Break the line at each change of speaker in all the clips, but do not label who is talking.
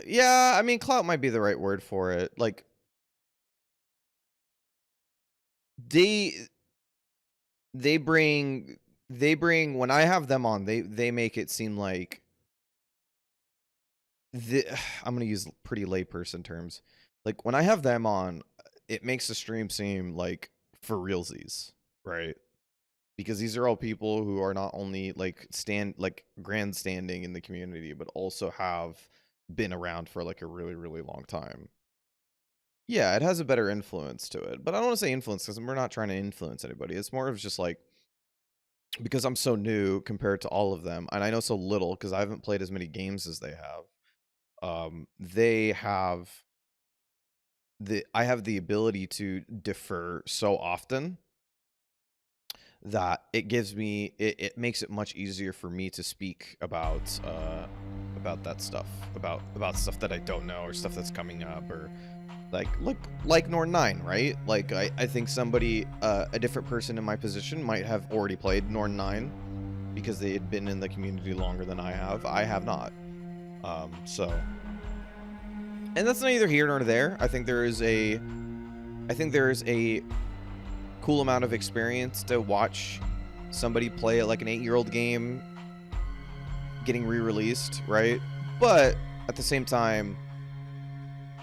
Yeah, I mean, clout might be the right word for it. Like, they they bring when I have them on, they make it seem like the I'm gonna use pretty layperson terms. Like, when I have them on, it makes the stream seem like for realsies, right? Because these are all people who are not only like grandstanding in the community, but also have been around for like a really, really long time. Yeah, it has a better influence to it. But I don't want to say influence because we're not trying to influence anybody. It's more of just like because I'm so new compared to all of them, and I know so little because I haven't played as many games as they have. They have I have the ability to defer so often that it gives me it makes it much easier for me to speak about that stuff, about stuff that I don't know or stuff that's coming up, or like Norn 9, right? Like I think somebody a different person in my position might have already played Norn 9 because they had been in the community longer than I have. I have not. So and that's neither here nor there. I think there is a cool amount of experience to watch somebody play like an 8-year-old game getting re-released, right? But at the same time,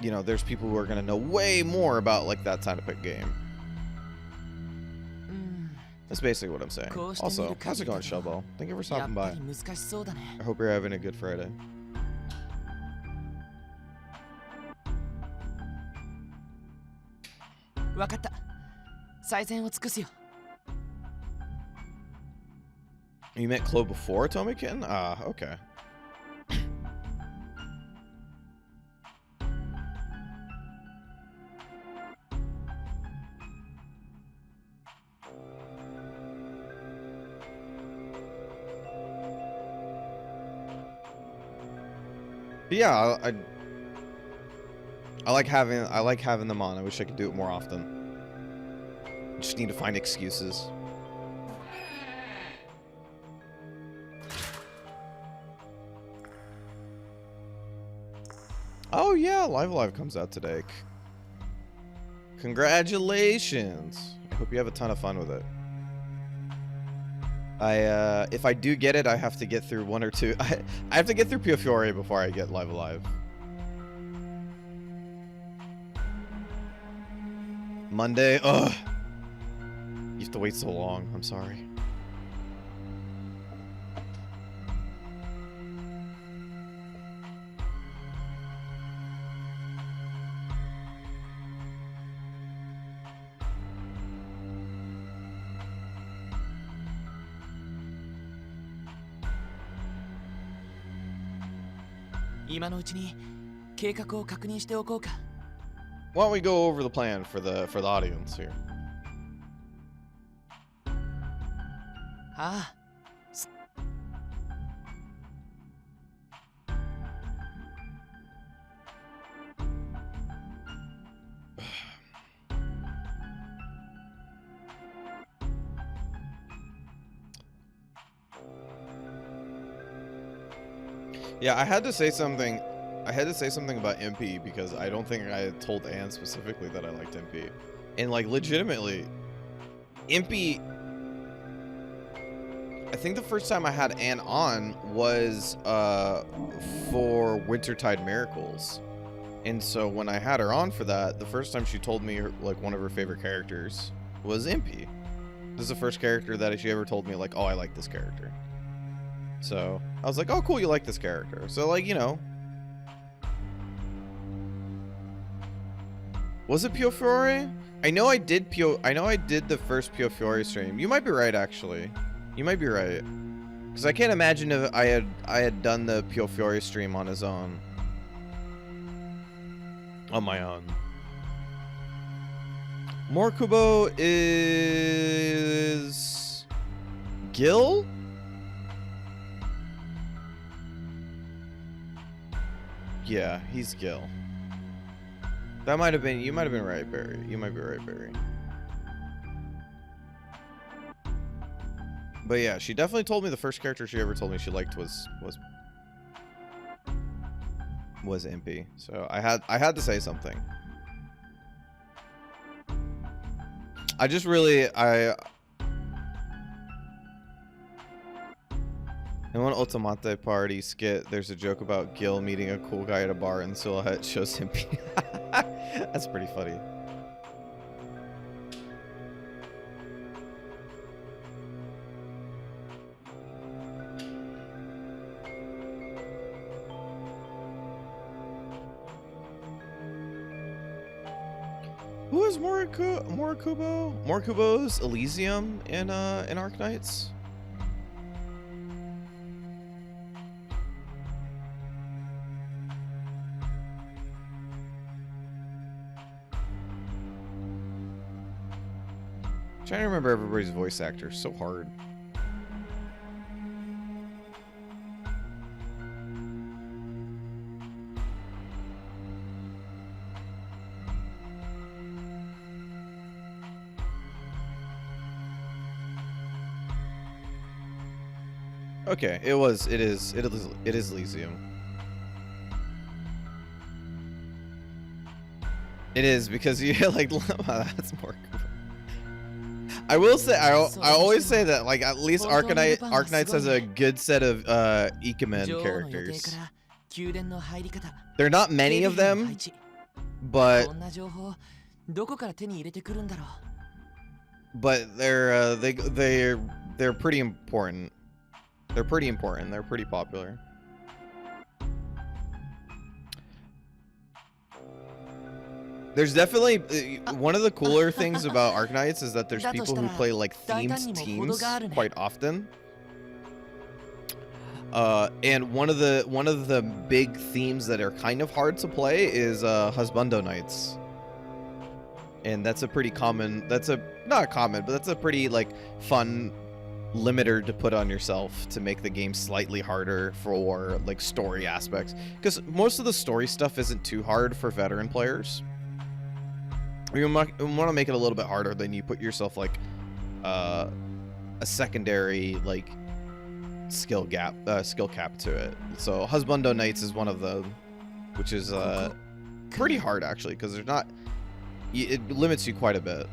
you know, there's people who are going to know way more about like that type of game. That's basically what I'm saying. Also, how's it going, Shellball? Thank you for stopping by. I hope you're having a good Friday. You met Chloe before Tomikin? Ah, okay. But yeah, I like having them on. I wish I could do it more often. Just need to find excuses. Oh yeah, Live comes out today. Congratulations. I hope you have a ton of fun with it. If I do get it, I have to get through one or two. I have to get through Pio Fiore before I get Live. Monday? Ugh. You have to wait so long. I'm sorry. Why don't we go over the plan for the audience here? Yeah, I had to say something about MP because I don't think I told Anne specifically that I liked MP. And like legitimately, MP, I think the first time I had Anne on was for Wintertide Miracles. And so when I had her on for that, the first time she told me like one of her favorite characters was MP. This is the first character that she ever told me like, oh, I like this character. So I was like, oh, cool, you like this character. So like, you know. Was it Pio Fiore? I know I did the first Pio Fiore stream. You might be right, actually. You might be right. Because I can't imagine if I had done the Pio Fiore stream on his own. On my own. Morkubo is Gil? Yeah, he's Gil. That might have been, you might have been right, Barry. You might be right, Barry. But yeah, she definitely told me the first character she ever told me she liked was was impy, so I had to say something. I just really in one Otomate party skit, there's a joke about Gil meeting a cool guy at a bar and Silhouette shows him. That's pretty funny. Who is Morikubo? Morikubo's Elysium in Arknights? Trying to remember everybody's voice actor. So hard. Okay, it is Elysium. It is because you like that's more cool. I will say I always say that like at least Arknights has a good set of Ikemen characters. There are not many of them, but they're pretty important. They're pretty important. They're pretty popular. There's definitely one of the cooler things about Arknights is that there's people who play like themed teams quite often. And one of the big themes that are kind of hard to play is Husbando Nights. And that's a pretty common, not common, but that's a pretty like fun limiter to put on yourself to make the game slightly harder for like story aspects, because most of the story stuff isn't too hard for veteran players. You want to make it a little bit harder, then you put yourself like a secondary like skill cap to it. So Husbando Nights is one of them, which is pretty hard actually, because there's not, it limits you quite a bit,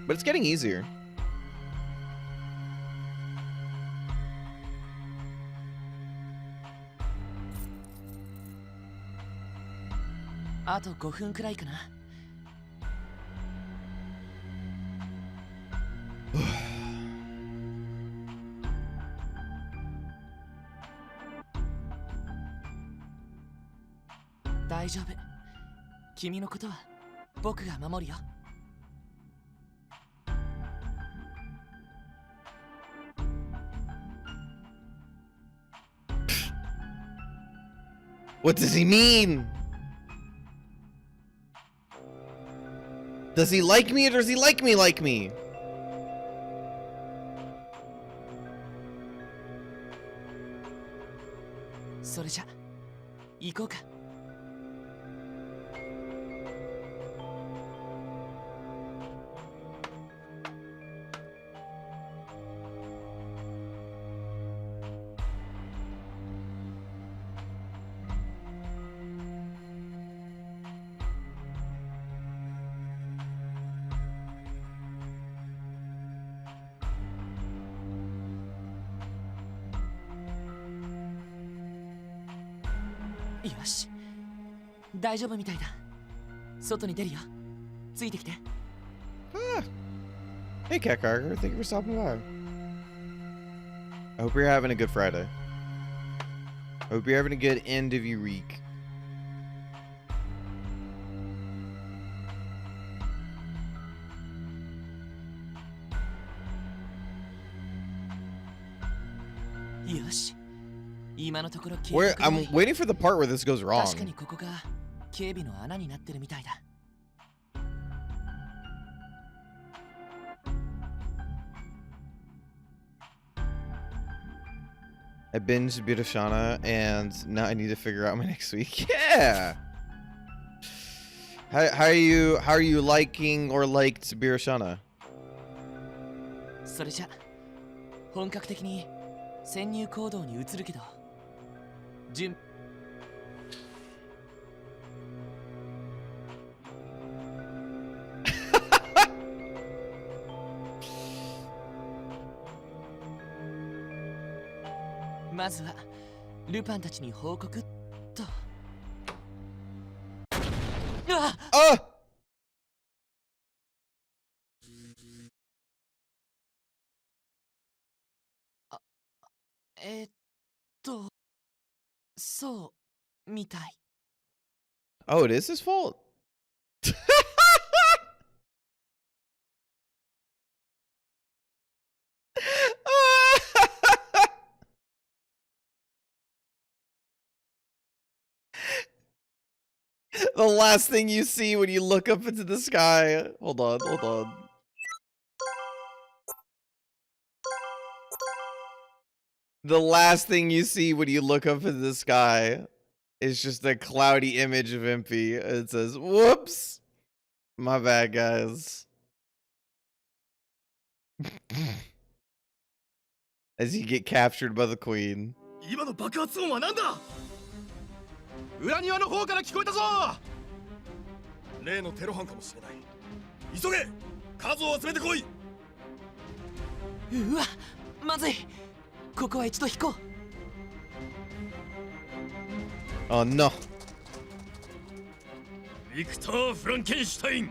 but it's getting easier. What does he mean? Does he like me or does he like me like me? Hey Cat Carger, thank you for stopping by. I hope you're having a good Friday. I hope you're having a good end of your week. I'm waiting for the part where this goes wrong. I binged Birashana and now I need to figure out my next week. Yeah. How are you liking or liked Birashana?
準まずはルパンたちに報告と。
Ah!
そうみたい。
Oh, it is his fault. The last thing you see when you look up into the sky. Hold on, hold on. The last thing you see when you look up into the sky is just a cloudy image of Impy. It says, whoops. My bad, guys. As you get captured by the queen.
今の爆発音は何だ。裏庭の方から聞こえたぞ。例のテロ犯かもしれない。急げ、数を集めてこい。
うわ、まずい。ここは一度引こう。
Oh no.
ビクター・フランケンシュタイン。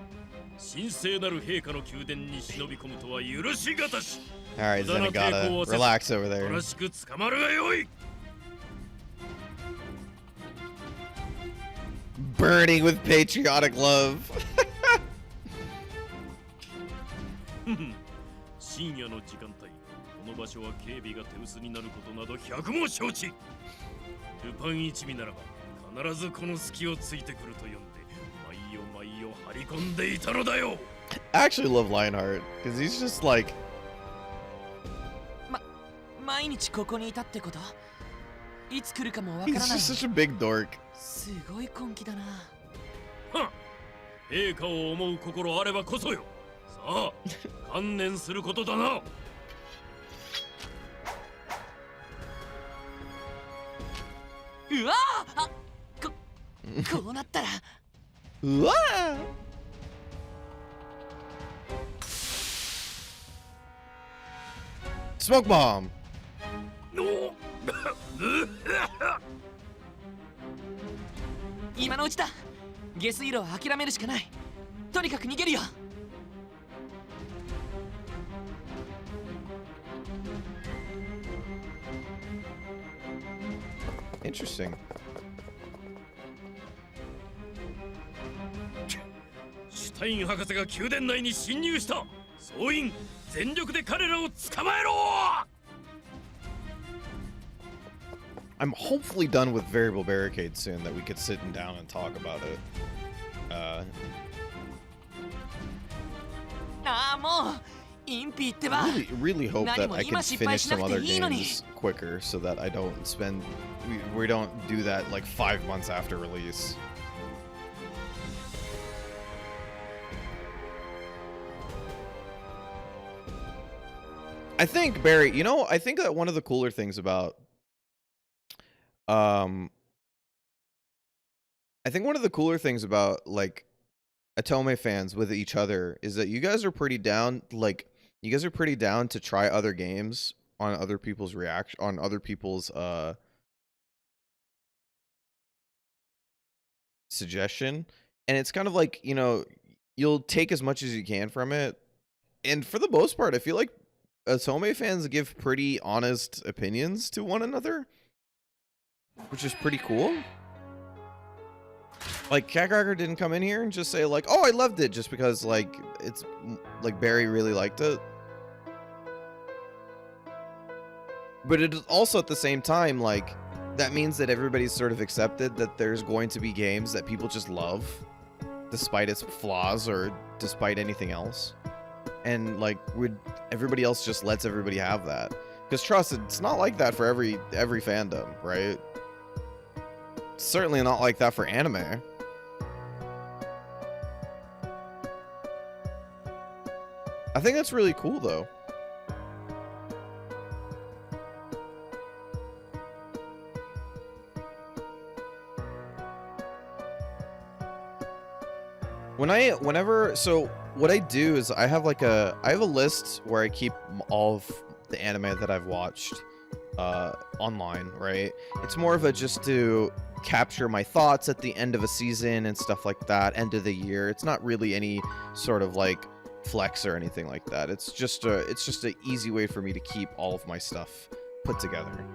神聖なる陛下の宮殿に忍び込むとは許しがたし。
Alright, Zenigata, relax over there.
正しく捕まるがよい。
Burning with patriotic love.
深夜の時間帯、この場所は警備が手薄になることなど百も承知。ルパン一味ならば必ずこの隙をついてくると呼んで、毎夜張り込んでいたのだよ。
I actually love Lionheart because he's just like.
毎日ここにいたってこと？いつ来るかもわからない。
He's just such a big dork.
すごい根気だな。
はっ、陛下を思う心あればこそよ。さあ、観念することだな。
うわあ、こうなったら。
うわSmoke bomb.
今のうちだ。下水路は諦めるしかない。とにかく逃げるよ。
Interesting.
シュタイン博士が宮殿内に侵入した。総員全力で彼らを捕まえろ。
I'm hopefully done with variable barricades soon that we could sit down and talk about it.
ああ、もうインピーってば。
Really hope that I can finish some other games quicker so that I don't spend we don't do that like 5 months after release. I think Barry, you know, I think that one of the cooler things about I think one of the cooler things about like Atome fans with each other is that you guys are pretty down, like you guys are pretty down to try other games on other people's suggestion, and it's kind of like, you know, you'll take as much as you can from it, and for the most part I feel like Atome fans give pretty honest opinions to one another, which is pretty cool. Like, Catcracker didn't come in here and just say, like, oh, I loved it, just because, like, it's, like, Barry really liked it. But it is also, at the same time, like, that means that everybody's sort of accepted that there's going to be games that people just love, despite its flaws or despite anything else. And, like, everybody else just lets everybody have that. Because, trust, it's not like that for every fandom, right? It's certainly not like that for anime. I think that's really cool, though. Whenever, so what I do is I have a list where I keep all of the anime that I've watched online, right? It's more of a just to capture my thoughts at the end of a season and stuff like that, end of the year. It's not really any sort of like flex or anything like that. It's just a easy way for me to keep all of my stuff put together.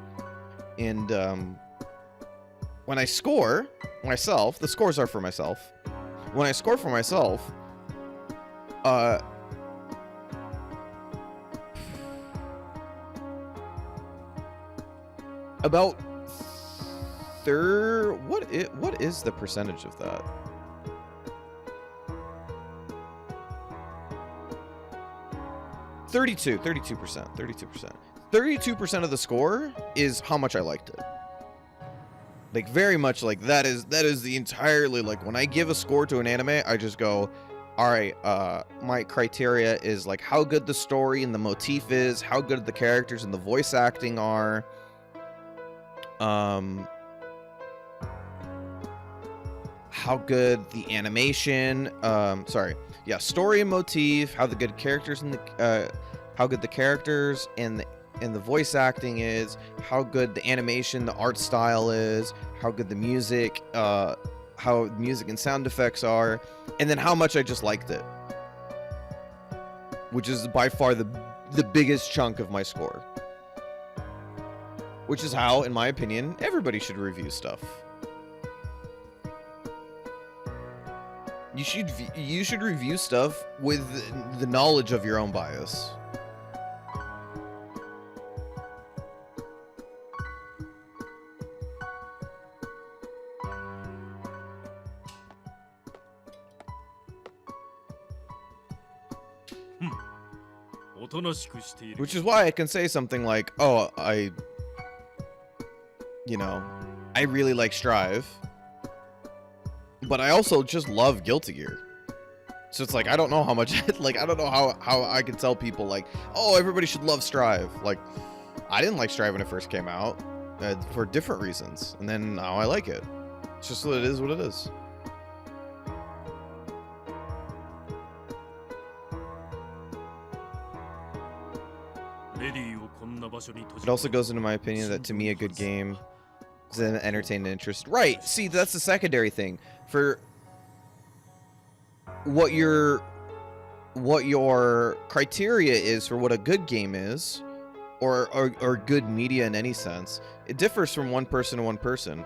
And when I score myself, the scores are for myself. When I score for myself, about what is the percentage of that? Thirty-two percent. 32% of the score is how much I liked it. Like, very much like that is the entirely, like, when I give a score to an anime, I just go, all right, my criteria is like how good the story and the motif is, how good the characters and the voice acting are, how good the animation, story and motif, how the good characters and the how good the characters and the voice acting is, how good the animation, the art style is, how good the music, how music and sound effects are, and then how much I just liked it, which is by far the biggest chunk of my score. Which is how, in my opinion, everybody should review stuff. You should review stuff with the knowledge of your own bias. Which is why I can say something like, oh, I really like Strive, but I also just love Guilty Gear. So it's like, I don't know how much, like, I don't know how I can tell people, like, oh, everybody should love Strive. Like, I didn't like Strive when it first came out for different reasons, and then now I like it. It's just what it is, what it is. It also goes into my opinion that, to me, a good game is an entertainment interest. Right. See, that's the secondary thing. For what your criteria is for what a good game is, or good media in any sense, it differs from one person to one person.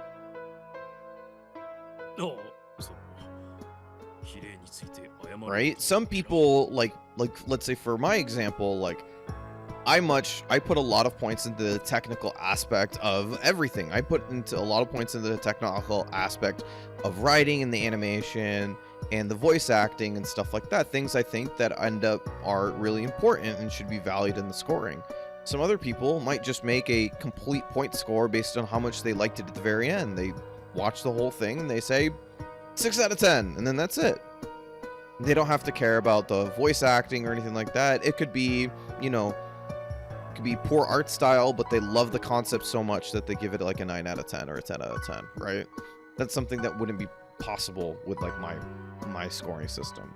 Right? Some people, like let's say for my example, like, I put a lot of points into the technical aspect of everything. I put into a lot of points into the technical aspect of writing and the animation and the voice acting and stuff like that. Things I think that are really important and should be valued in the scoring. Some other people might just make a complete point score based on how much they liked it at the very end. They watch the whole thing and they say 6 out of 10, and then that's it. They don't have to care about the voice acting or anything like that. It could be, could be poor art style, but they love the concept so much that they give it like a 9 out of 10 or a 10 out of 10, right? That's something that wouldn't be possible with like my scoring system.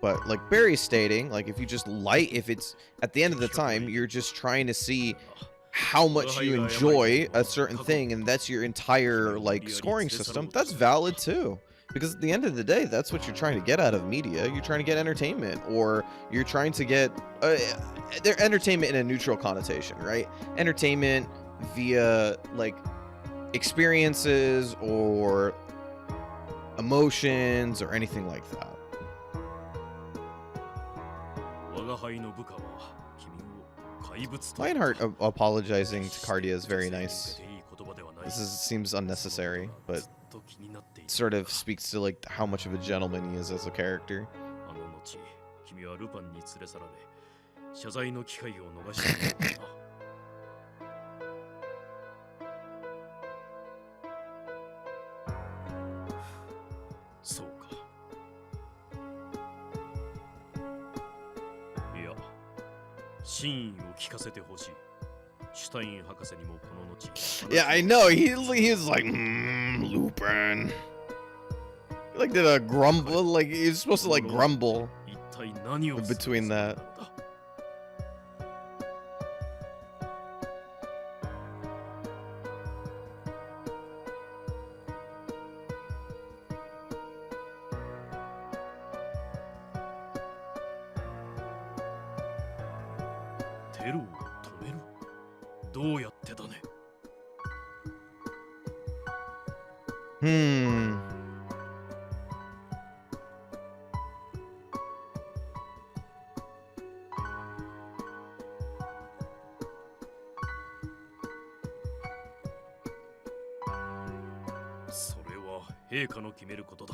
But like Barry's stating, like, if it's at the end of the time, you're just trying to see how much you enjoy a certain thing, and that's your entire like scoring system, that's valid too. Because at the end of the day, that's what you're trying to get out of media. You're trying to get entertainment, or you're trying to get entertainment in a neutral connotation, right? Entertainment via like experiences or emotions or anything like that. Lionheart apologizing to Cardia is very nice. Seems unnecessary, but sort of speaks to like how much of a gentleman he is as a character.
シュタイン博士にもこの後
Yeah, I know. He's like, Lupin. He like did a grumble. Like he's supposed to like grumble
一体何をする
between
つもりな
that.
のだ。テロを止める？どうやってだね。 それは陛下の決めることだ。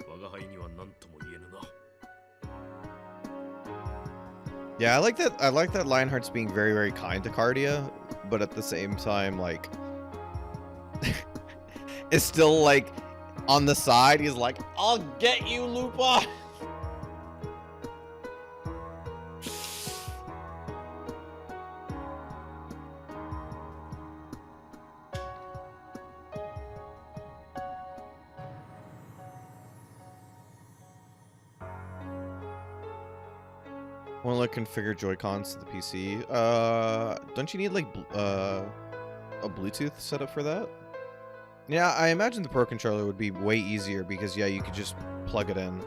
我が輩には何とも言えぬな。
Yeah, I like that. I like that Lionheart's being very, very kind to Cardia, but at the same time, like, it's still like on the side. He's like, "I'll get you, Lupa." Want to like configure Joy-Cons to the PC? Don't you need like a Bluetooth setup for that? Yeah, I imagine the Pro Controller would be way easier because yeah, you could just plug it in.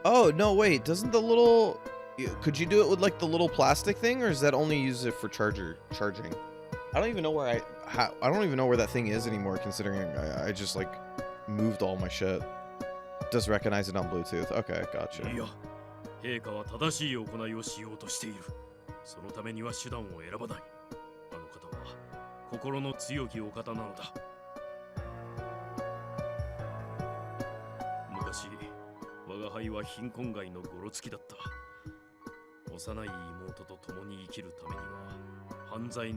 Oh, no, wait, doesn't the little... Could you do it with like the little plastic thing, or is that only use it for charging? I don't even know where I don't even know where that thing is anymore, considering I just like moved all my shit. It does recognize it on Bluetooth. Okay, gotcha.
いや、陛下は正しい行いをしようとしている。そのためには手段を選ばない。あの方は心の強きお方なのだ。昔、我が輩は貧困街のゴロつきだった。幼い妹と共に生きるためには。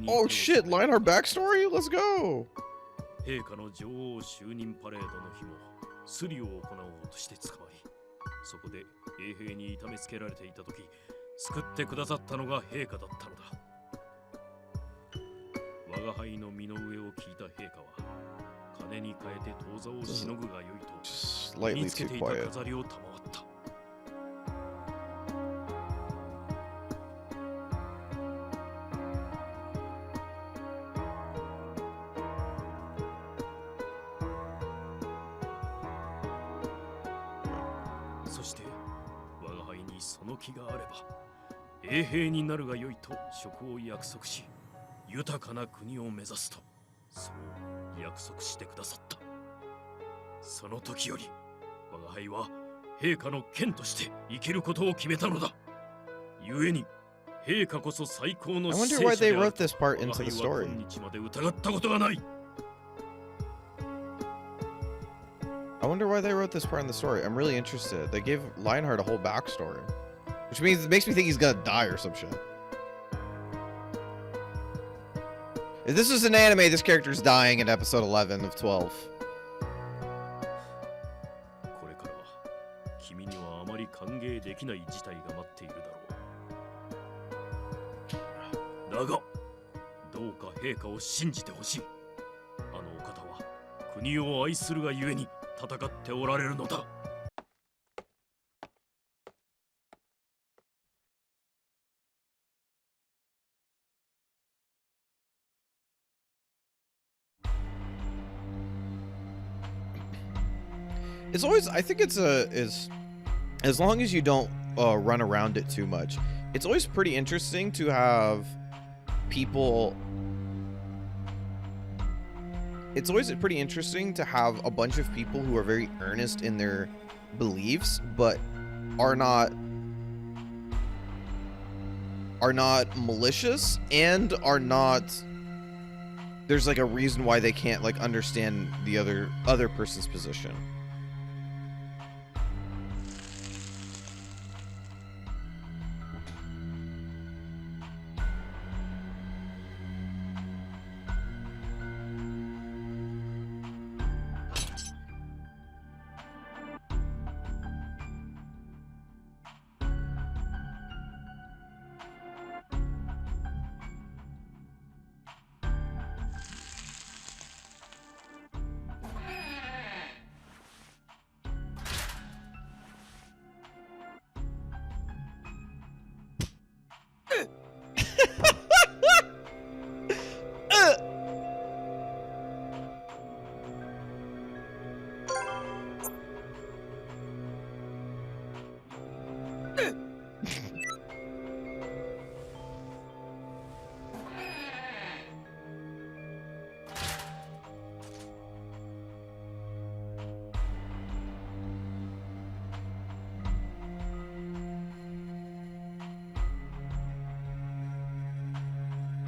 Oh shit, Lionheart backstory? Let's go!
陛下の女王就任パレードの日もスリを行おうとして捕まり、そこで衛兵に痛めつけられていた時、救ってくださったのが陛下だったのだ。我が輩の身の上を聞いた陛下は、金に変えて当座をしのぐがよいと身につけていた飾りを賜った。 そして我が輩にその気があれば衛兵になるがよいと職を約束し豊かな国を目指すとそう約束してくださった。その時より我が輩は陛下の剣として生きることを決めたのだ。故に陛下こそ最高の聖者である。我が輩は今日まで疑ったことがない。
I wonder why they wrote this part in the story. I'm really interested. They gave Lionheart a whole backstory, which means it makes me think he's gonna die or some shit. If this was an anime, this character's dying in episode 11 of 12.
これからは君にはあまり歓迎できない事態が待っているだろう。だが、どうか陛下を信じてほしい。あのお方は国を愛するがゆえに。 戦っておられるのだ。
It's always, I think it's as long as you don't run around it too much, it's always pretty interesting to have people. It's always pretty interesting to have a bunch of people who are very earnest in their beliefs, but are not malicious and are not. There's like a reason why they can't like understand the other person's position.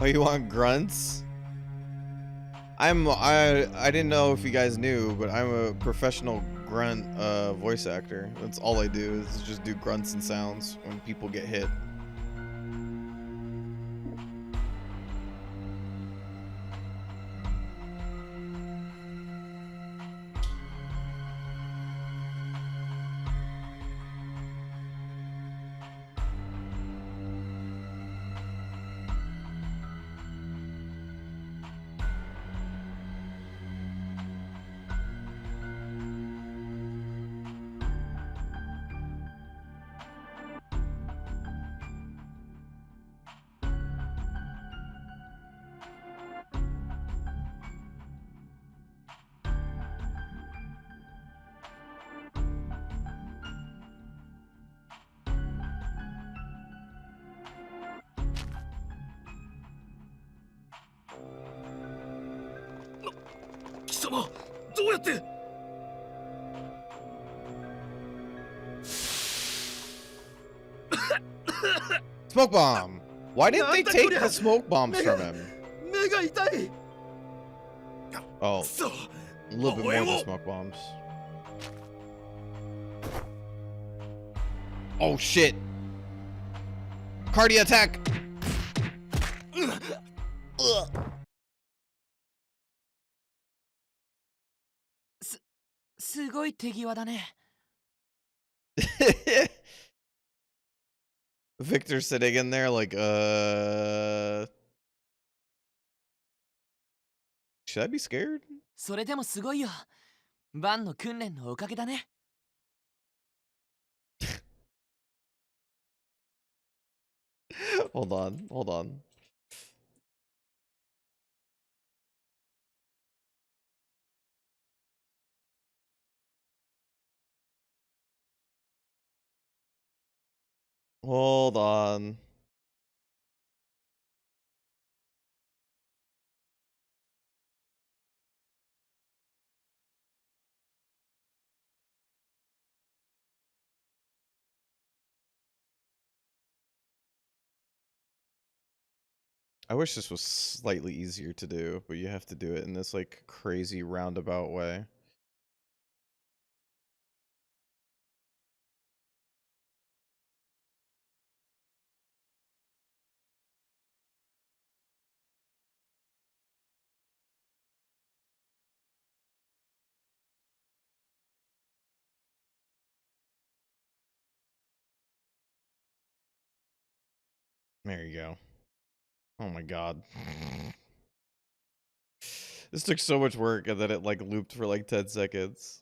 Oh, you want grunts? I didn't know if you guys knew, but I'm a professional grunt voice actor. That's all I do is just do grunts and sounds when people get hit. Smoke bomb. Why didn't they take the smoke bombs from him? Oh, a little bit more than smoke bombs. Oh shit! Cardia attack! Ugh. Victor sitting in there like, should I be scared?
それでもすごいよ。バンの訓練のおかげだね。
Hold on, hold on. Hold on. I wish this was slightly easier to do, but you have to do it in this like crazy roundabout way. There you go. Oh my god. This took so much work and then it like looped for like 10 seconds.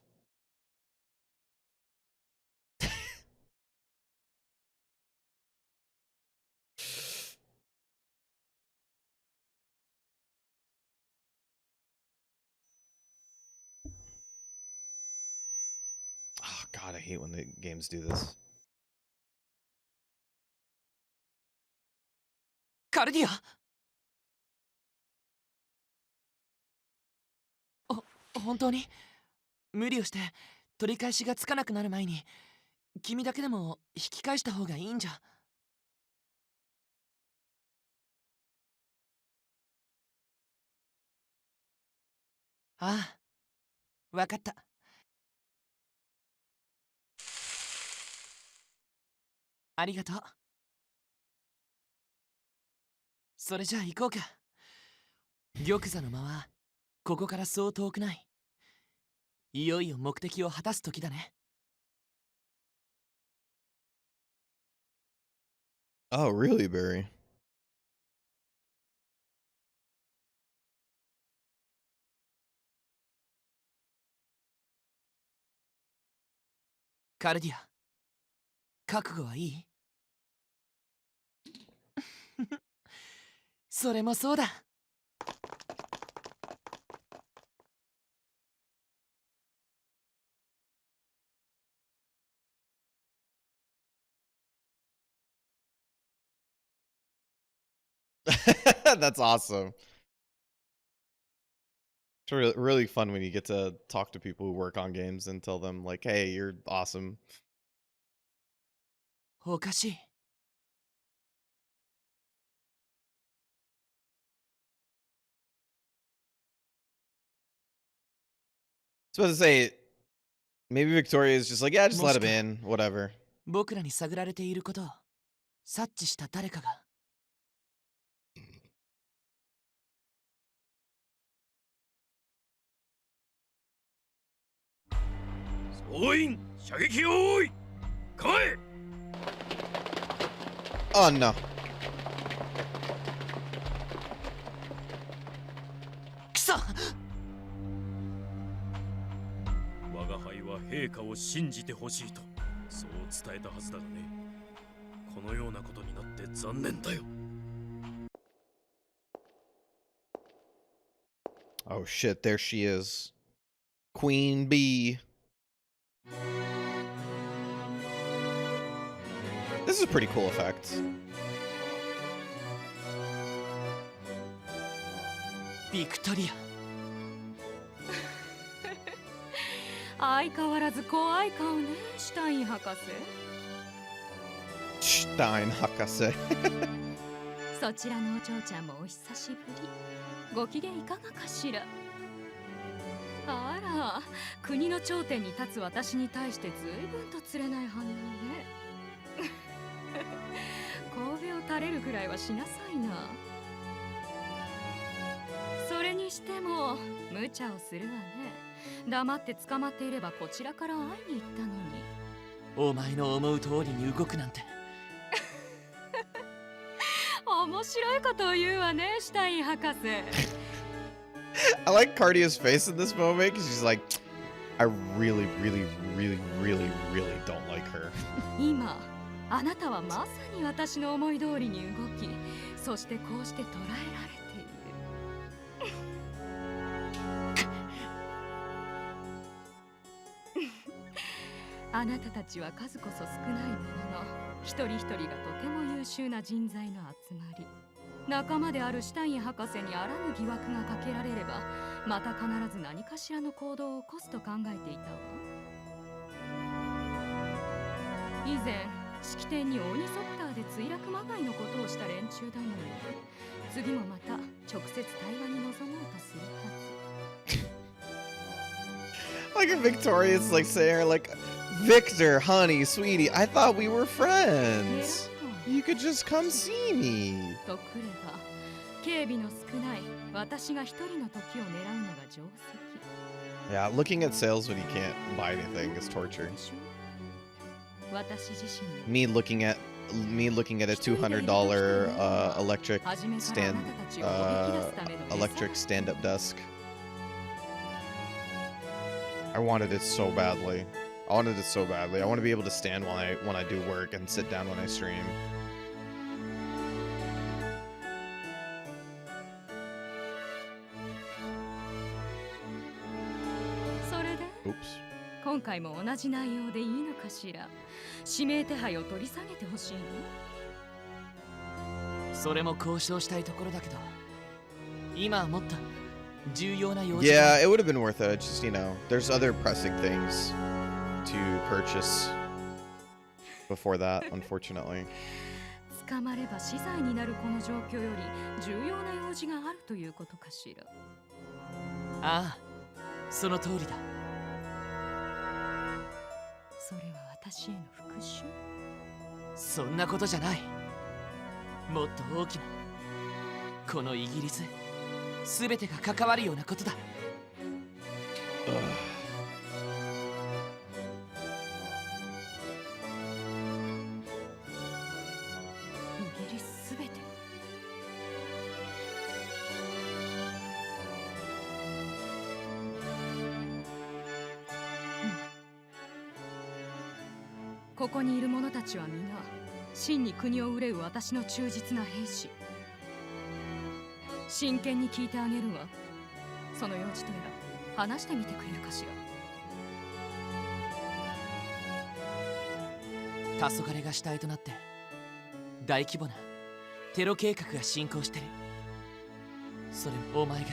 Oh god, I hate when the games do this.
カルディア。本当に無理をして取り返しがつかなくなる前に君だけでも引き返した方がいいんじゃ。ああ、わかった。ありがとう。それじゃあ行こうか。玉座の間はここからそう遠くない。いよいよ目的を果たす時だね。
Oh, really, Barry?
カルディア、覚悟はいい？それもそうだ。
That's awesome. It's really fun when you get to talk to people who work on games and tell them like, "Hey, you're awesome."
おかしい。
supposed to say maybe Victoria is just like, yeah, just let him
もしくは
in, whatever.
僕らに探られていることを察知した誰かが。
総員射撃用意構え
Oh no.
くそ。
我が輩は陛下を信じてほしいとそう伝えたはずだがね。このようなことになって残念だよ。
Oh shit, there she is. Queen Bee. This is a pretty cool effect.
ビクトリ
ア相変わらず怖い顔ね、シュタイン博士。
Stein Hakase.
そちらのお嬢ちゃんもお久しぶり。ご機嫌いかがかしら。あら、国の頂点に立つ私に対して随分と釣れない反応ね。神戸を垂れるくらいはしなさいな。それにしても無茶をするわね。黙って捕まっていればこちらから会いに行ったのに。
お前の思う通りに動くなんて。
面白いことを言うわね、シュタイン博士。
I like Cardia's face in this moment because she's like, I really, really, really, really, really don't like her.
今、あなたはまさに私の思い通りに動き、そしてこうして捉えられている。あなたたちは数こそ少ないものの、一人一人がとても優秀な人材の集まり。仲間であるシュタイン博士にあらぬ疑惑がかけられれば、また必ず何かしらの行動を起こすと考えていたわ。以前、式典にオーニソプターで墜落まがいのことをした連中だもの。次もまた直接対話に臨もうとするはず。
Like if Victoria's like saying like, Victor, honey, sweetie, I thought we were friends. You could just come see me.
とくれば、警備の少ない私が一人の時を狙うのが定石。
Yeah, looking at sales when you can't buy anything is torture.
私自身
Me looking at a $200 electric stand-up desk. I wanted it so badly. I wanted it so badly. I want to be able to stand when I do work and sit down when I stream.
それで
Oops.
今回も同じ内容でいいのかしら。指名手配を取り下げてほしいの。
それも交渉したいところだけど、今はもっと重要な用事
Yeah, it would have been worth it. Just, you know, there's other pressing things to purchase before that, unfortunately.
捕まれば死罪になるこの状況より重要な用事があるということかしら。
ああ、その通りだ。
それは私への復讐？
そんなことじゃない。もっと大きな、このイギリスすべてが関わるようなことだ。
イギリスすべて。ここにいる者たちは皆真に国を憂う私の忠実な兵士。真剣に聞いてあげるわ。その用事とやら話してみてくれるかし
ら。黄昏が主体となって大規模なテロ計画が進行してる。それもお前が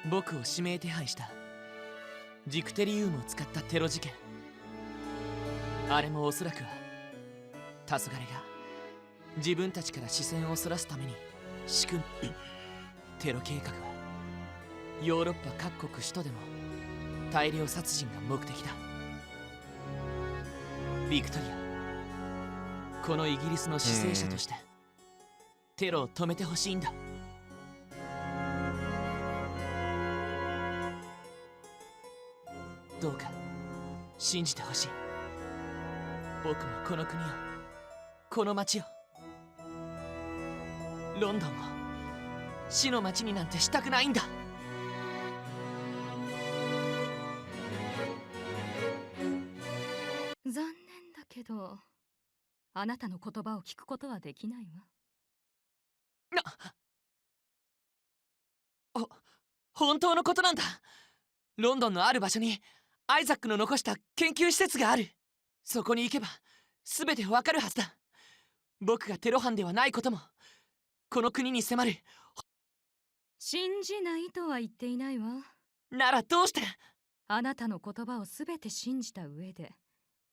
僕を指名手配したジクテリウムを使ったテロ事件。あれもおそらくは黄昏が自分たちから視線をそらすために仕組むテロ計画はヨーロッパ各国首都でも大量殺人が目的だ。ビクトリア、このイギリスの死生者としてテロを止めてほしいんだ。どうか信じてほしい。僕もこの国を、この町を、ロンドンを死の町になんてしたくないんだ。
残念だけど、あなたの言葉を聞くことはできないわ。
本当のことなんだ。ロンドンのある場所にアイザックの残した研究施設がある。そこに行けば全てわかるはずだ。僕がテロ犯ではないことも、この国に迫る。
信じないとは言っていないわ。
ならどうして？
あなたの言葉をすべて信じた上で、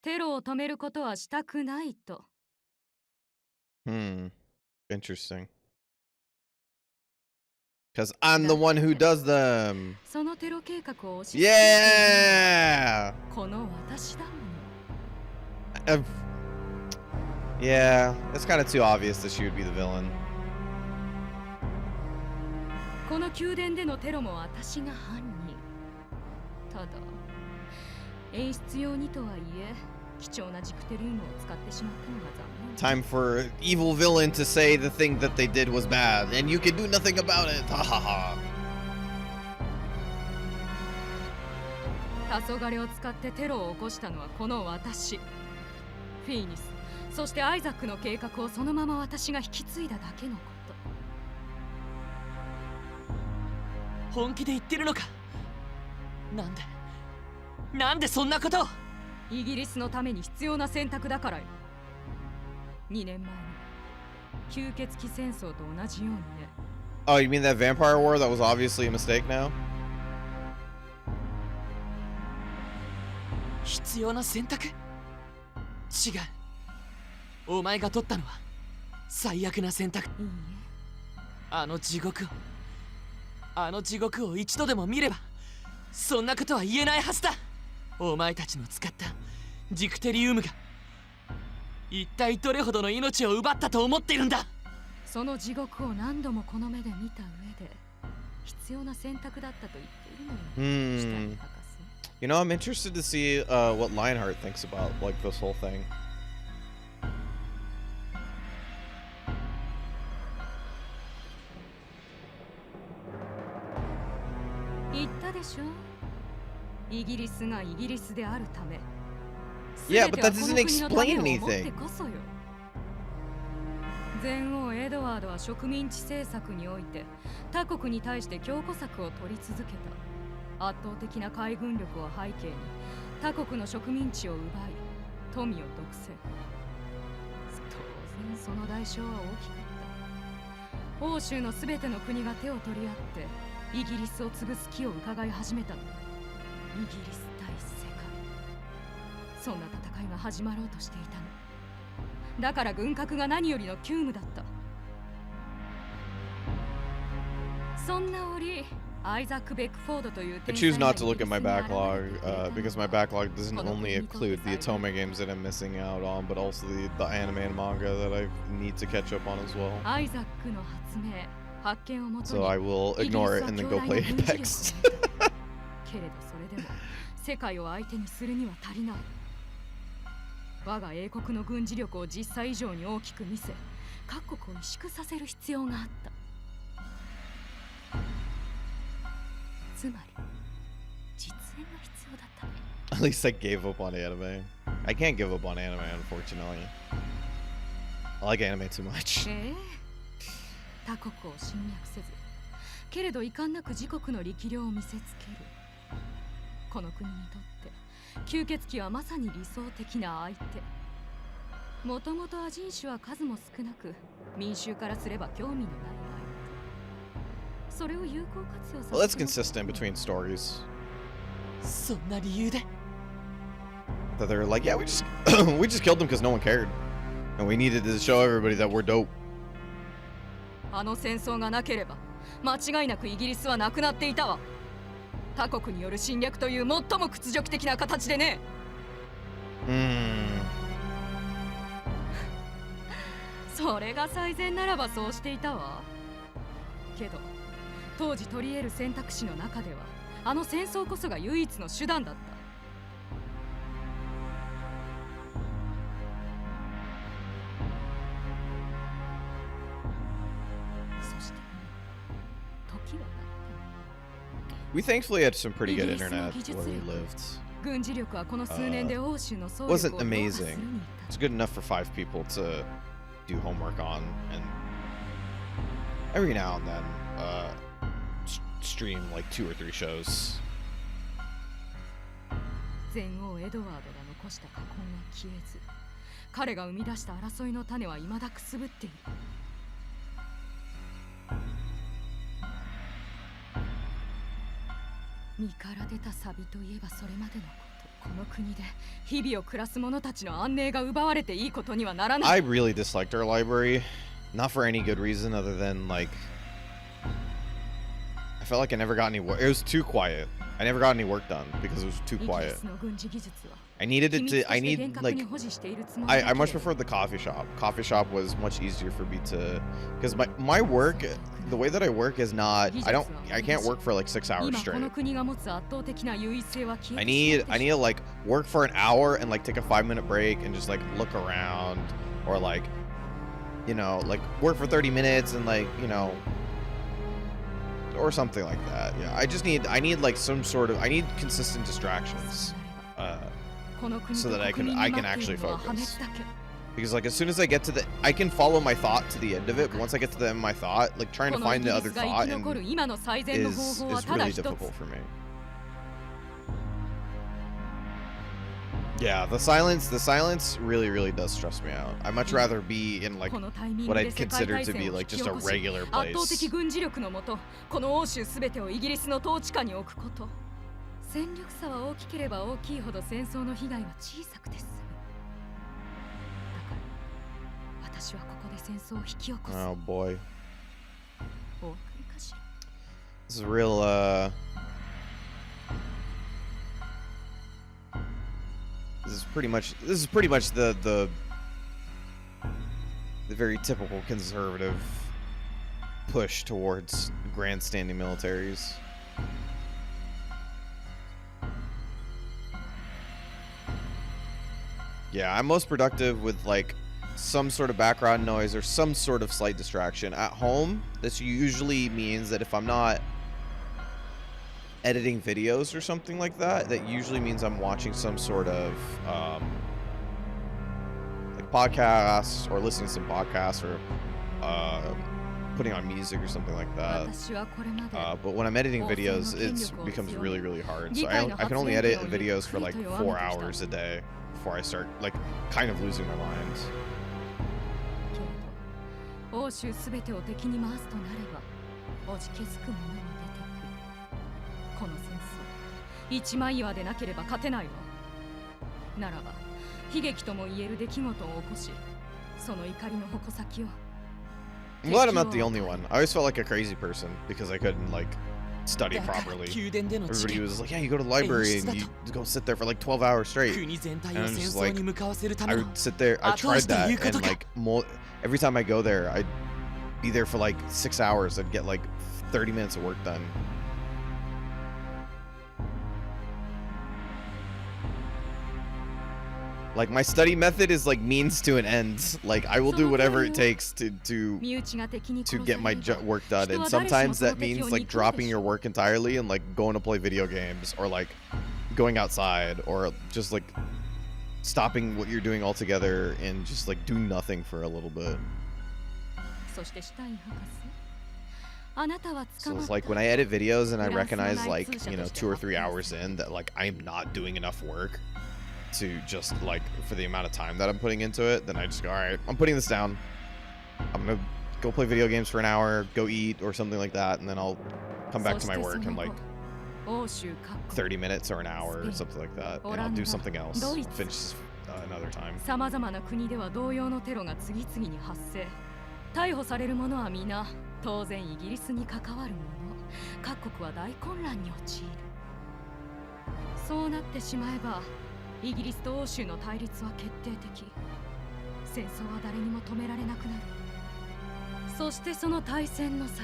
テロを止めることはしたくないと。
Interesting. Because I'm the one who does them.
そのテロ計画を推し
Yeah!
この私だもの。
Yeah, it's kind of too obvious that she would be the villain.
この宮殿でのテロも私が犯人。ただ、演出用にとはいえ、貴重なジクテリウムを使ってしまったのが残念。
Time for evil villain to say the thing that they did was bad, and you can do nothing about it. Ha ha ha.
黄昏を使ってテロを起こしたのはこの私。フィーニス、そしてアイザックの計画をそのまま私が引き継いだだけのこと。
本気で言ってるのか？なんでそんなことを？
イギリスのために必要な選択だからよ。2年前に吸血鬼戦争と同じようにね。
Oh, you mean that vampire war that was obviously a mistake now?
必要な選択？違う。お前が取ったのは最悪な選択。
いいえ。
あの地獄を一度でも見れば、そんなことは言えないはずだ。お前たちの使ったジクテリウムが一体どれほどの命を奪ったと思っているんだ。
その地獄を何度もこの目で見た上で必要な選択だったと言っているのよ。シュタイン博士。
You know, I'm interested to see what Lionheart thinks about like this whole thing.
言ったでしょ。イギリスがイギリスであるため。
Yeah, but that doesn't explain anything.
前王エドワードは植民地政策において他国に対して強固策を取り続けた。圧倒的な海軍力を背景に他国の植民地を奪い富を独占。当然その代償は大きかった。欧州のすべての国が手を取り合ってイギリスを潰す気を伺い始めたの。イギリス対世界、そんな戦いが始まろうとしていたの。だから軍拡が何よりの急務だった。そんな折、アイザック・ベックフォードという
I choose not to look at my backlog because my backlog doesn't only include the Otome games that I'm missing out on, but also the anime and manga that I need to catch up on as well.
アイザックの発明、発見をもとに
So I will ignore it and then go play Apex.
けれどそれでも世界を相手にするには足りない。我が英国の軍事力を実際以上に大きく見せ、各国を萎縮させる必要があった。つまり実演が必要だったね。
At least I gave up on anime. I can't give up on anime, unfortunately. I like anime too much.
他国を侵略せず、けれど遺憾なく自国の力量を見せつける。この国にとって吸血鬼はまさに理想的な相手。もともとア人種は数も少なく、民衆からすれば興味のない相手。それを有効活用させる。
Well, that's consistent between stories.
そんな理由で
That they're like, yeah, we just killed them because no one cared, and we needed to show everybody that we're dope.
あの戦争がなければ間違いなくイギリスはなくなっていたわ。他国による侵略という最も屈辱的な形でね。それが最善ならばそうしていたわ。けど当時取り得る選択肢の中ではあの戦争こそが唯一の手段だった。そして時は経って
We thankfully had some pretty good internet where we lived.
軍事力はこの数年で欧州の総
Wasn't
力を凌駕する
amazing.
に
It's good enough for 5 people to do homework on, and every now and then stream like 2 or 3 shows.
前王エドワードが残した禍根は消えず、彼が生み出した争いの種は未だくすぶっている。身から出たサビといえばそれまでのこと。この国で日々を暮らす者たちの安寧が奪われていいことにはならない。
I really disliked our library, not for any good reason other than like I felt like I never got any work. It was too quiet. I never got any work done because it was too quiet. I needed it to. I need like. I much preferred the coffee shop. Coffee shop was much easier for me to, because my work, the way that I work is not. I can't work for like 6 hours straight. I need to like work for an hour and like take a 5-minute break and just like look around, or like, you know, like work for 30 minutes and like, you know, or something like that. Yeah, I need like some sort of, I need consistent distractions, so that I can actually focus. Because like as soon as I get to the, I can follow my thought to the end of it, but once I get to the end of my thought, like trying to find the other thought is really difficult for me. Yeah, the silence really does stress me out. I'd much rather be in like what I'd consider to be like just a regular place.
戦力差は大きければ大きいほど戦争の被害は小さくて済む。だから私はここで戦争を引き起こす。
Oh boy.
お分かりかしら。
This is real This is pretty much the very typical conservative push towards grandstanding militaries. Yeah, I'm most productive with like some sort of background noise or some sort of slight distraction. At home, this usually means that if I'm not editing videos or something like that, that usually means I'm watching some sort of like podcasts or listening to some podcasts or putting on music or something like that. But when I'm editing videos, it becomes really hard. So I can only edit videos for like 4 hours a day before I start like kind of losing my mind.
欧州すべてを敵に回すとなれば、おじけづくものも出てくる。この戦争、一枚岩でなければ勝てないわ。ならば、悲劇とも言える出来事を起こし、その怒りの矛先を。
I'm glad I'm not the only one. I always felt like a crazy person because I couldn't like study properly. Everybody was like, yeah, you go to the library and you go sit there for like 12 hours straight. And I'm just like, I would sit there, I tried that, and like every time I go there, I'd be there for like 6 hours. I'd get like 30 minutes of work done. Like my study method is like means to an end. Like I will do whatever it takes to get my work done, and sometimes that means like dropping your work entirely and like going to play video games, or like going outside, or just like stopping what you're doing altogether and just like doing nothing for a little bit. So it's like when I edit videos and I recognize like, you know, 2 or 3 hours in that like I'm not doing enough work to just like for the amount of time that I'm putting into it, then I just go, all right, I'm putting this down. I'm gonna go play video games for an hour, go eat or something like that, and then I'll come back to my work in like 30 minutes or an hour or something like that, and I'll do something else. I'll finish this another time.
様々な国では同様のテロが次々に発生。逮捕される者は皆当然イギリスに関わる者。各国は大混乱に陥る。そうなってしまえばイギリスと欧州の対立は決定的。戦争は誰にも止められなくなる。そしてその対戦の先、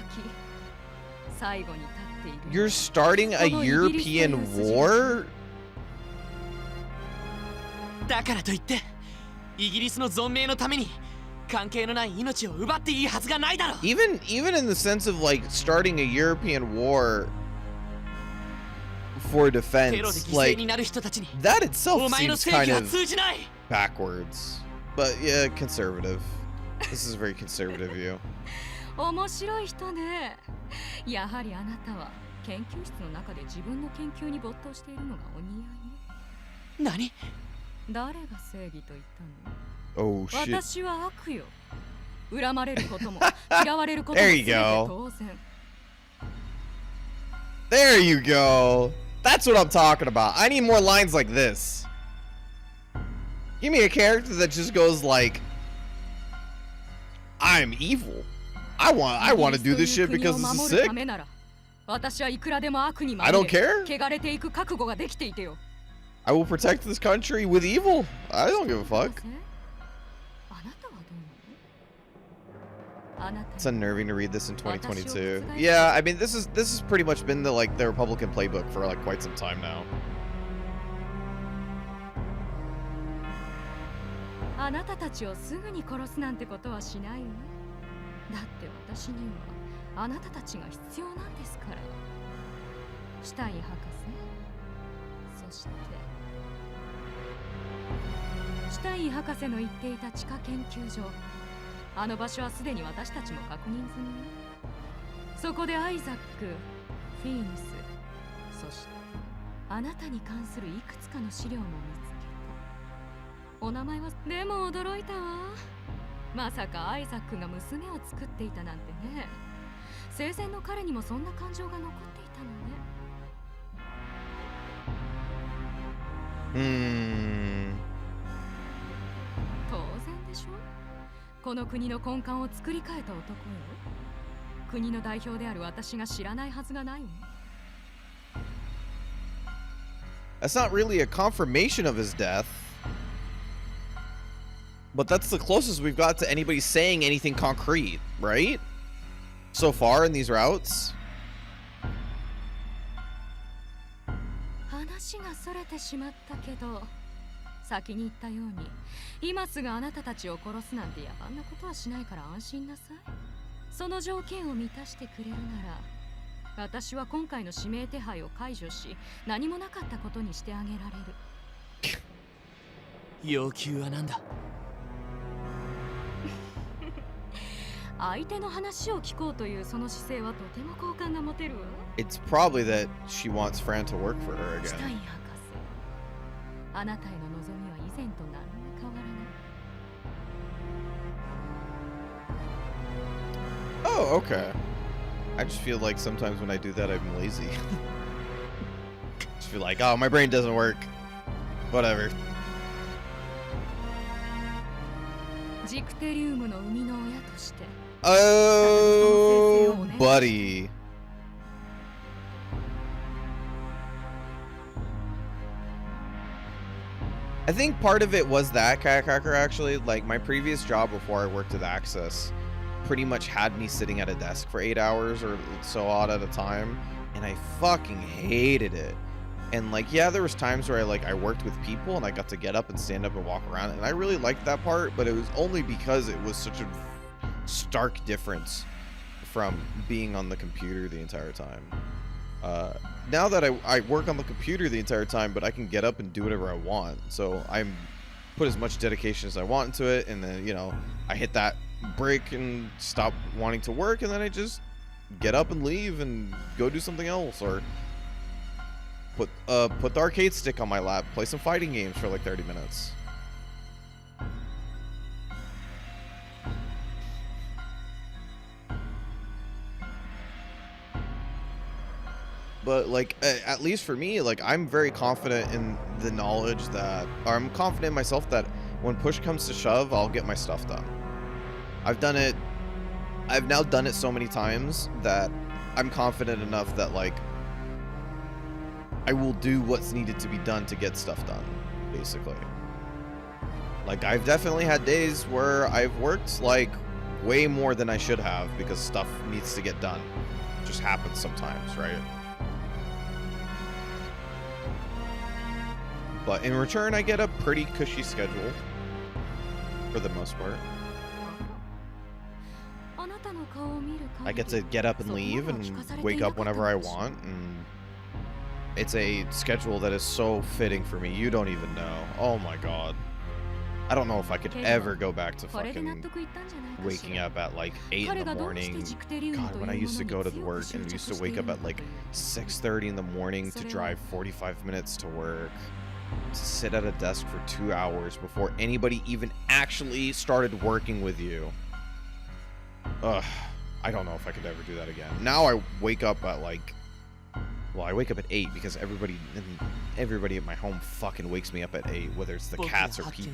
最後に立っている。
You're starting a European war?
だからといってイギリスの存命のために関係のない命を奪っていいはずがないだろう。
Even in the sense of like starting a European war for
テロで
defense,
犠牲になる人たちに
that itself
お前の
seems
正義
kind
は
of
通じない。
backwards. But yeah, conservative. This is a very conservative view.
面白い人ね。やはりあなたは研究室の中で自分の研究に没頭しているのがお似合いね。
何？
誰が正義と言ったの？
Oh shit.
私は悪よ。恨まれることも嫌われることも
There
全
you
て
go.
当然。
There you go. That's what I'm talking about. I need more lines like this. Give me a character that just goes like, I'm evil. I want to do this shit because this is sick.
私はいくらでも悪に
I don't care.
汚れていく覚悟ができていてよ。
I will protect this country with evil. I don't give a fuck.
あなたはどうなの？あなた
It's unnerving to read this in 2022. Yeah, I mean this has pretty much been the Republican playbook for like quite some time now.
あなたたちをすぐに殺すなんてことはしないわ。だって私にはあなたたちが必要なんですから。シュタイン博士、そしてシュタイン博士の言っていた地下研究所、あの場所はすでに私たちも確認済みよ。そこでアイザック、フィーヌス、そしてあなたに関するいくつかの資料も見つけた。お名前はでも驚いたわ。まさかアイザックが娘を作っていたなんてね。生前の彼にもそんな感情が残っていたのね。当然でしょ。この国の根幹を作り変えた男よ。国の代表である私が知らないはずがないわ。
That's not really a confirmation of his death. But that's the closest we've got to anybody saying anything concrete, right? So far in these routes.
話がそれてしまったけど、先に言ったように今すぐあなたたちを殺すなんて野蛮なことはしないから安心なさい。その条件を満たしてくれるなら、私は今回の指名手配を解除し、何もなかったことにしてあげられる。
要求は何だ？
相手の話を聞こうというその姿勢はとても好感が持てるわ。
It's probably that she wants Fran to work for her
シュタイン
again.
博士、あなたへの望みは以前と何も変わらない。
Oh, okay. I just feel like sometimes when I do that, I'm lazy. Just feel like, oh, my brain doesn't work. Whatever.
ジクテリウムの生みの親として。
Oh, buddy. I think part of it was that, Kayakracker, actually. Like, my previous job before I worked at Access pretty much had me sitting at a desk for 8 hours or so odd at a time, and I fucking hated it. And like, yeah, there was times where I worked with people and I got to get up and stand up and walk around, and I really liked that part, but it was only because it was such a stark difference from being on the computer the entire time. Now that I work on the computer the entire time, but I can get up and do whatever I want, so I'm put as much dedication as I want into it, and then, you know, I hit that break and stop wanting to work, and then I just get up and leave and go do something else, or put the arcade stick on my lap, play some fighting games for like 30 minutes. But like, at least for me, like, I'm very confident in the knowledge that, or I'm confident in myself that when push comes to shove, I'll get my stuff done. I've now done it so many times that I'm confident enough that, like, I will do what's needed to be done to get stuff done, basically. Like, I've definitely had days where I've worked, like, way more than I should have because stuff needs to get done. It just happens sometimes, right? But in return, I get a pretty cushy schedule, for the most part. I get to get up and leave and wake up whenever I want, and it's a schedule that is so fitting for me. You don't even know. Oh my god. I don't know if I could ever go back to fucking waking up at like 8 in the morning. God, when I used to go to work and used to wake up at like 6:30 in the morning to drive 45 minutes to work, to sit at a desk for 2 hours before anybody even actually started working with you. Ugh, I don't know if I could ever do that again. Now I wake up at like, well, I wake up at 8 because everybody at my home fucking wakes me up at 8, whether it's the cats or people.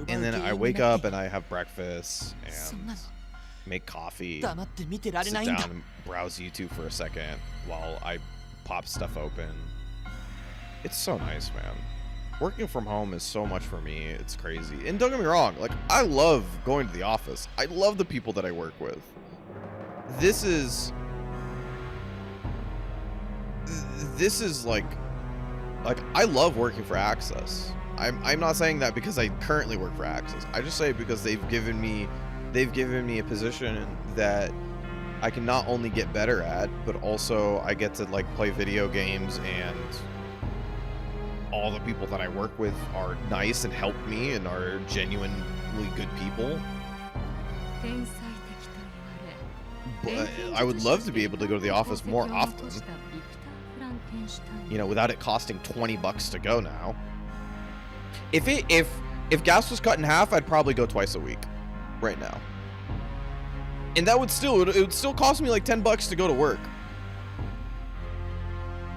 And then I wake up and I have breakfast and make coffee, sit down and browse YouTube for a second while I pop stuff open. It's so nice, man. Working from home is so much for me. It's crazy. And don't get me wrong, like, I love going to the office. I love the people that I work with. This is like I love working for Access. I'm not saying that because I currently work for Access. I just say it because they've given me a position that I can not only get better at, but also I get to like play video games, and all the people that I work with are nice and help me and are genuinely good people. But I would love to be able to go to the office more often. You know, without it costing $20 to go now. If gas was cut in half, I'd probably go twice a week right now. And that would still, it would still cost me like $10 to go to work.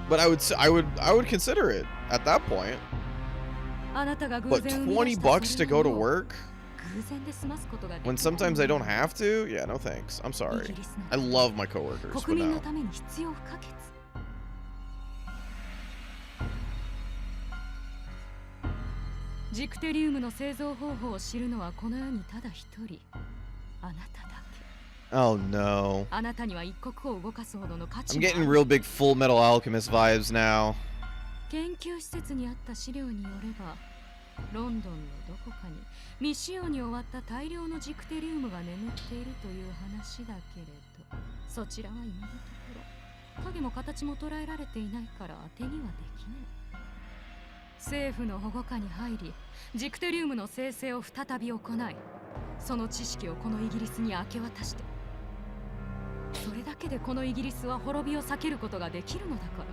But I would consider it at that point. But $20 to go to work when sometimes I don't have to? Yeah, no thanks. I'm sorry. I love my coworkers, but no. Oh no. I'm getting real big Full Metal Alchemist vibes now.
研究施設にあった資料によれば、ロンドンのどこかに未使用に終わった大量のジクテリウムが眠っているという話だけれど、そちらは今のところ影も形も捉えられていないから当てにはできない。政府の保護下に入り、ジクテリウムの生成を再び行い、その知識をこのイギリスに明け渡して、それだけでこのイギリスは滅びを避けることができるのだから。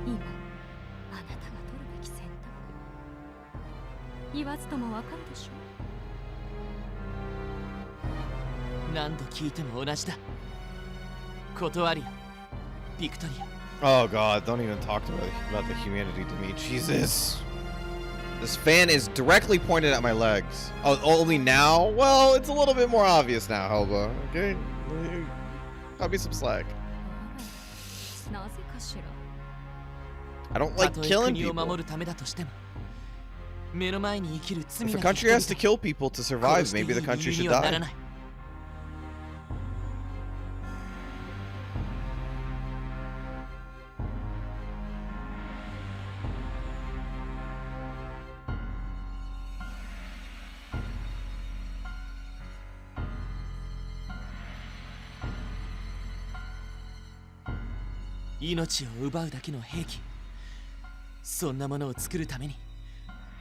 今、あなたが取るべき選択。言わずともわかるでしょ。
何度聞いても同じだ。断りや、ビクトリア。
Oh god, don't even talk about the humanity to me. Jesus. This fan is directly pointed at my legs. Oh, only now? Well, it's a little bit more obvious now, Helba. Okay? Cut me some slack. I don't like killing people. If a country has to kill people to survive, maybe the country should die.
命を奪うだけの兵器、そんなものを作るために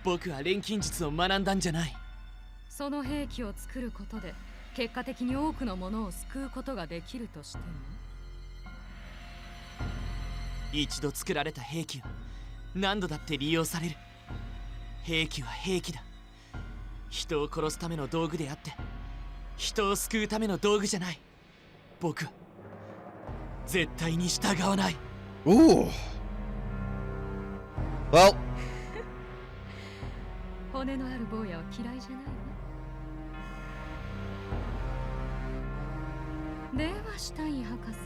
僕は錬金術を学んだんじゃない。
その兵器を作ることで結果的に多くのものを救うことができるとしても、
一度作られた兵器は何度だって利用される。兵器は兵器だ。人を殺すための道具であって、人を救うための道具じゃない。僕は絶対に従わない。
Ooh. Well.
骨のある坊やは嫌いじゃないわ。ではシュタイン博士、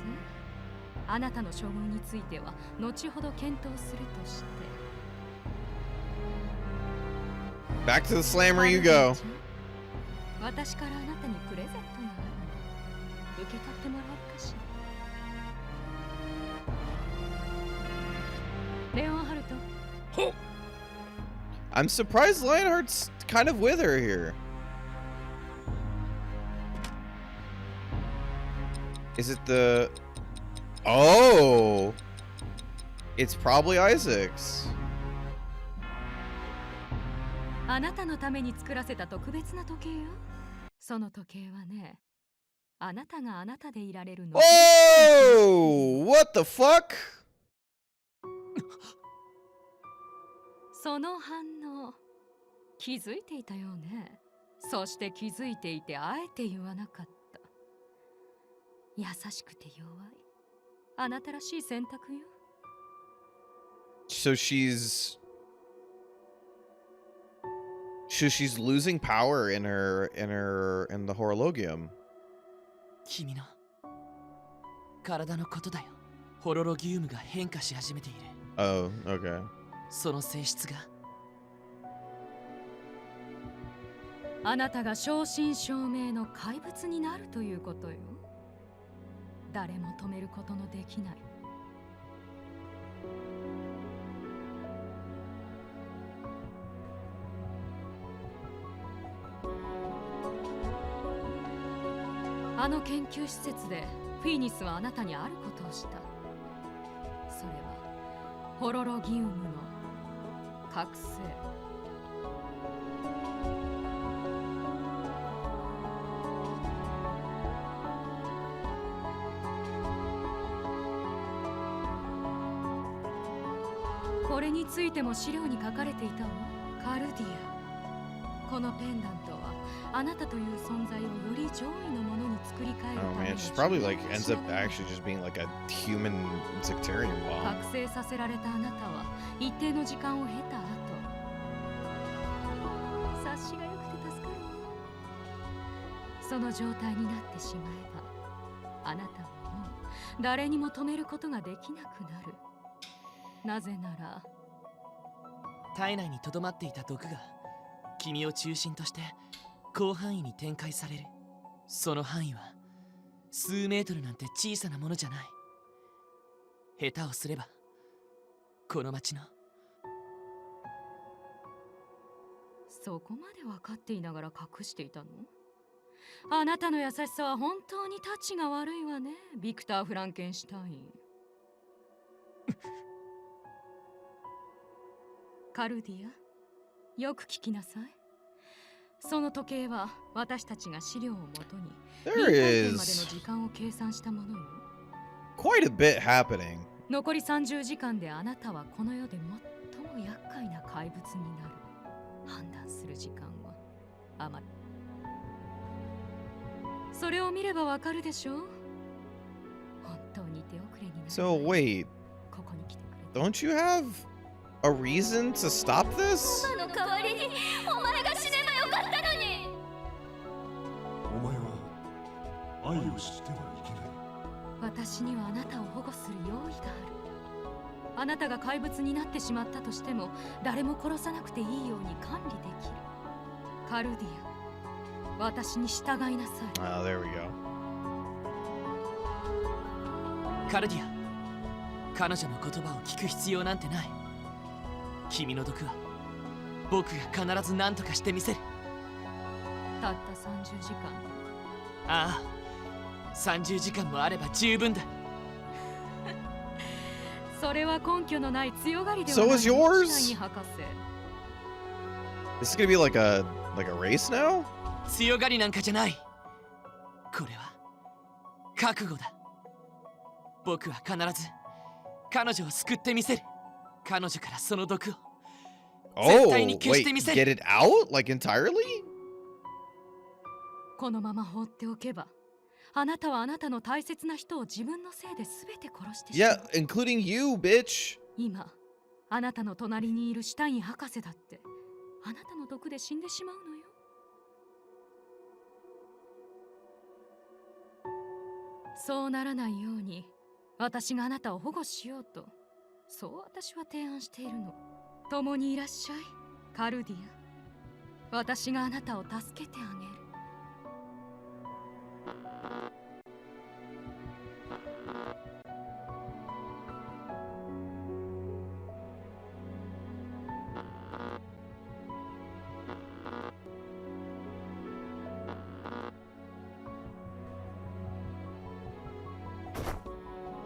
あなたの処遇については後ほど検討するとして。
Back to the slammer you go.
私からあなたにプレゼントがあるの。受け取ってもらおうかしら。レオンハルト。
I'm surprised Lionheart's kind of with her here. Is it the... Oh! It's probably Isaac's.
あなたのために作らせた特別な時計よ。その時計はね、あなたがあなたでいられるの。
Oh! What the fuck?
その反応、気づいていたよね。そして気づいていてあえて言わなかった。優しくて弱い。あなたらしい選択よ。
So she's losing power in the horologium.
君の体のことだよ。ホロロギウムが変化し始めている。
Oh, okay.
その性質が
あなたが正真正銘の怪物になるということよ。誰も止めることのできない。あの研究施設でフィニスはあなたにあることをした。それはホロロギウムの覚醒。これについても資料に書かれていたわ。カルディア。このペンダントはあなたという存在をより上位のものに作り変える
Oh
ため
man,
の
she's probably like ends up actually just being like a human Zectarian bomb.
覚醒させられたあなたは一定の時間を経た後、察しが良くて助かるわ。その状態になってしまえば、あなたはもう誰にも止めることができなくなる。なぜなら
体内にとどまっていた毒が君を中心として広範囲に展開される。その範囲は数メートルなんて小さなものじゃない。下手をすればこの町の。
そこまで分かっていながら隠していたの？あなたの優しさは本当にタチが悪いわね、ビクター・フランケンシュタイン。カルディア、よく聞きなさい。その時計は私たちが資料をもとに
There
までの
is
時間を計算したものよ。
quite a bit happening.
残り30時間であなたはこの世で最も厄介な怪物になる。判断する時間はあまり。それを見ればわかるでしょう。本当に手遅れになる。
So wait,
ここに来てくれ。
don't you have a reason to stop this?
の代わりにお前が死ねばよかったのに。
お前は愛を知ってはいけない。
私にはあなたを保護する用意がある。あなたが怪物になってしまったとしても誰も殺さなくていいように管理できる。カルディア、私に従いなさい。
Oh, there we go.
カルディア、彼女の言葉を聞く必要なんてない。君の毒は僕が必ず何とかしてみせる。
たった30時間。
ああ、30時間もあれば十分だ。
それは根拠のない強がりでは
So
ない。
is yours?
シュタイン博士。
This is gonna be like a race now?
強がりなんかじゃない。これは覚悟だ。僕は必ず彼女を救ってみせる。彼女からその毒を
Oh,
対に消し
wait,
てみせ
get
る。
it out? Like entirely?
このまま放っておけば、あなたはあなたの大切な人を自分のせいで全て殺してしまう。
Yeah, including you, bitch.
今、あなたの隣にいるシュタイン博士だって、あなたの毒で死んでしまうのよ。そうならないように私があなたを保護しようと、そう私は提案しているの。共にいらっしゃいカルディア。私があなたを助けてあげる。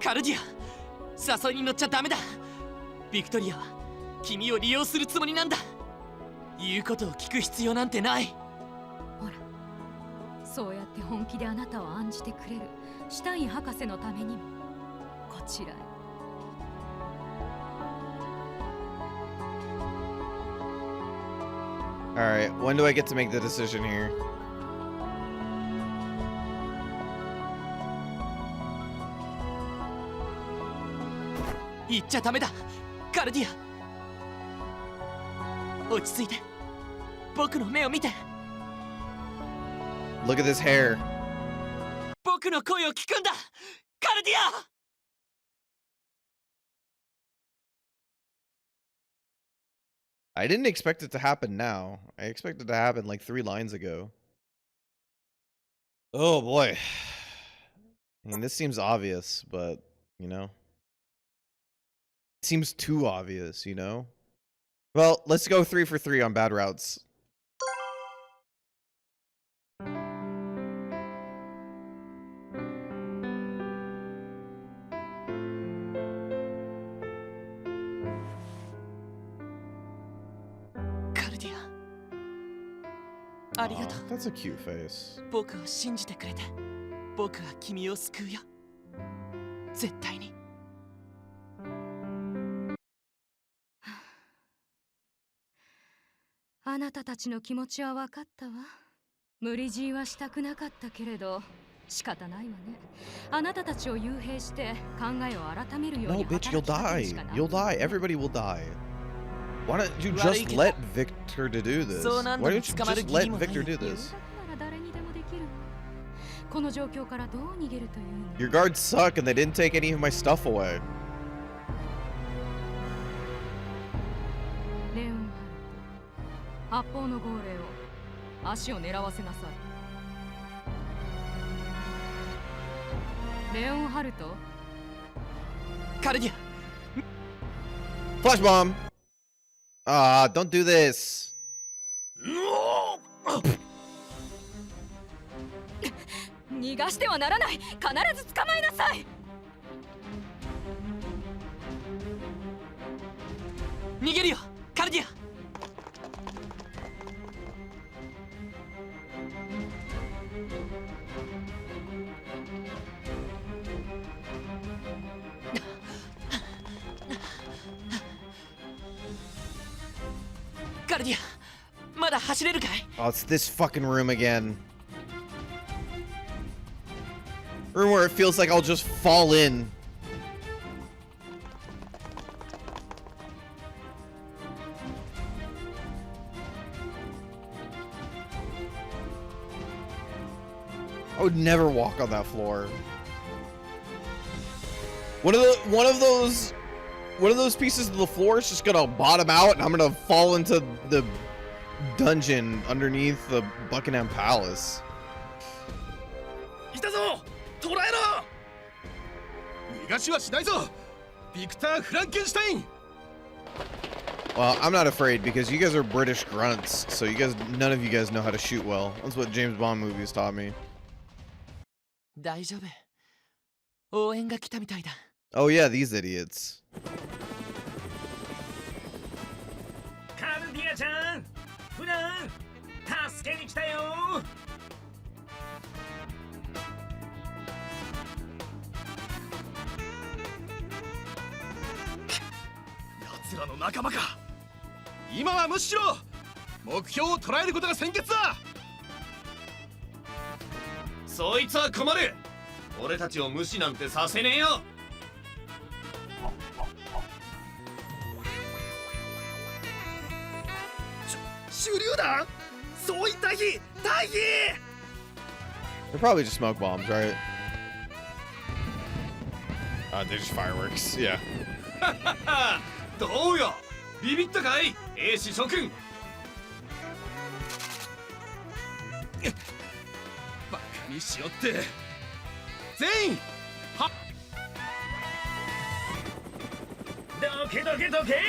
カルディア、誘いに乗っちゃダメだ。ビクトリアは君を利用するつもりなんだ。言うことを聞く必要なんてない。
ほら、そうやって本気であなたを案じてくれるシュタイン博士のためにもこちらへ。
Alright, when do I get to make the decision here?
言っちゃダメだ、カルディア。落ち着いて、僕の目を見て。
Look at this hair.
僕の声を聞くんだ、カルディア。
I didn't expect it to happen now. I expected it to happen like 3 lines ago. Oh boy. I mean, this seems obvious, but, you know. It seems too obvious, you know? Well, let's go 3 for 3 on bad routes. Aw, that's a cute face.
僕を信じてくれて、僕は君を救うよ。絶対に。
あなたたちの気持ちは分かったわ。無理強いはしたくなかったけれど仕方ないわね。あなたたちを幽閉して考えを改めるよう
No,
に
bitch,
働
you'll
きかけるし
die.
かない。
You'll die. Everybody will die. Why don't you just let Victor to do this? Why don't you just let Victor do this?
なら誰にでもできる。この状況からどう逃げるというの？
Your guards suck and they didn't take any of my stuff away.
レオンハルト、発砲の号令を足を狙わせなさい。レオンハルト、
カルディア。
Flash bomb. Ah, don't do this.
逃がしてはならない。必ず捕まえなさい。
逃げるよ、カルディア。カルディア、まだ走れるかい？
Oh, it's this fucking room again. Room where it feels like I'll just fall in. I would never walk on that floor. One of those pieces of the floor is just gonna bottom out, and I'm gonna fall into the dungeon underneath the Buckingham Palace.
いたぞ、捕らえろ。逃がしはしないぞ、ビクター・フランケンシュタイン。
Well, I'm not afraid because you guys are British grunts, so none of you guys know how to shoot well. That's what James Bond movies taught me.
大丈夫。応援が来たみたいだ。
Oh yeah, these idiots.
カルディアちゃん、フラン、助けに来たよ。奴らの仲間か。今は無視しろ。目標を捉えることが先決だ。そいつは困る。俺たちを無視なんてさせねえよ。手榴弾？そういった日、退避！
They're probably just smoke bombs, right? They're just fireworks. Yeah.
どうよビビったかい英士諸君バカにしよって全員はどけどけどけ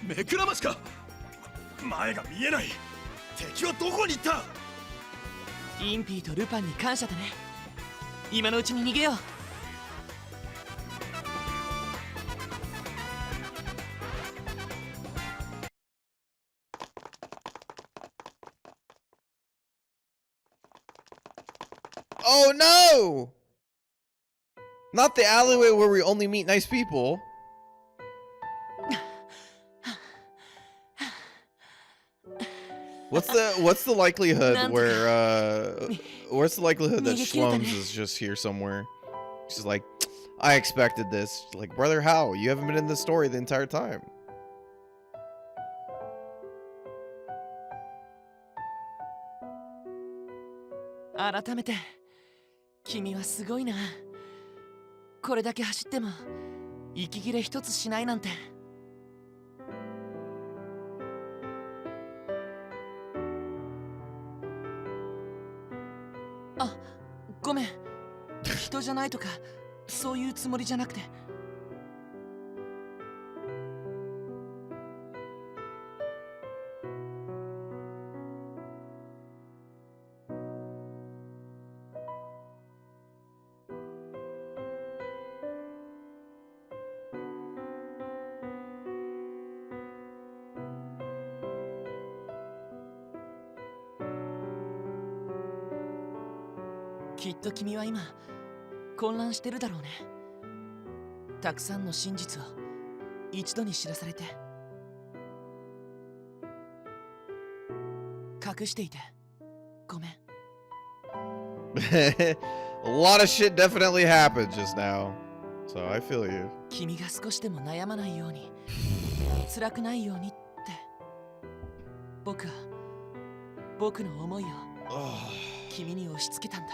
めくらましか前が見えない敵はどこに行った
インピーとルパンに感謝だね。今のうちに逃げよう。
Oh no! Not the alleyway where we only meet nice people. What's the likelihood where what's the likelihood that Shlums is just here somewhere? She's like, I expected this. Like, brother, how? You haven't been in this story the entire time.
改めて君はすごいな。これだけ走っても息切れ一つしないなんて。あ、ごめん。人じゃないとかそういうつもりじゃなくて。きっと君は今混乱してるだろうね。たくさんの真実を一度に知らされて隠していてごめん。
A lot of shit definitely happened just now. So I feel you.
君が少しでも悩まないように辛くないようにって僕は僕の思いを君に押し付けたんだ。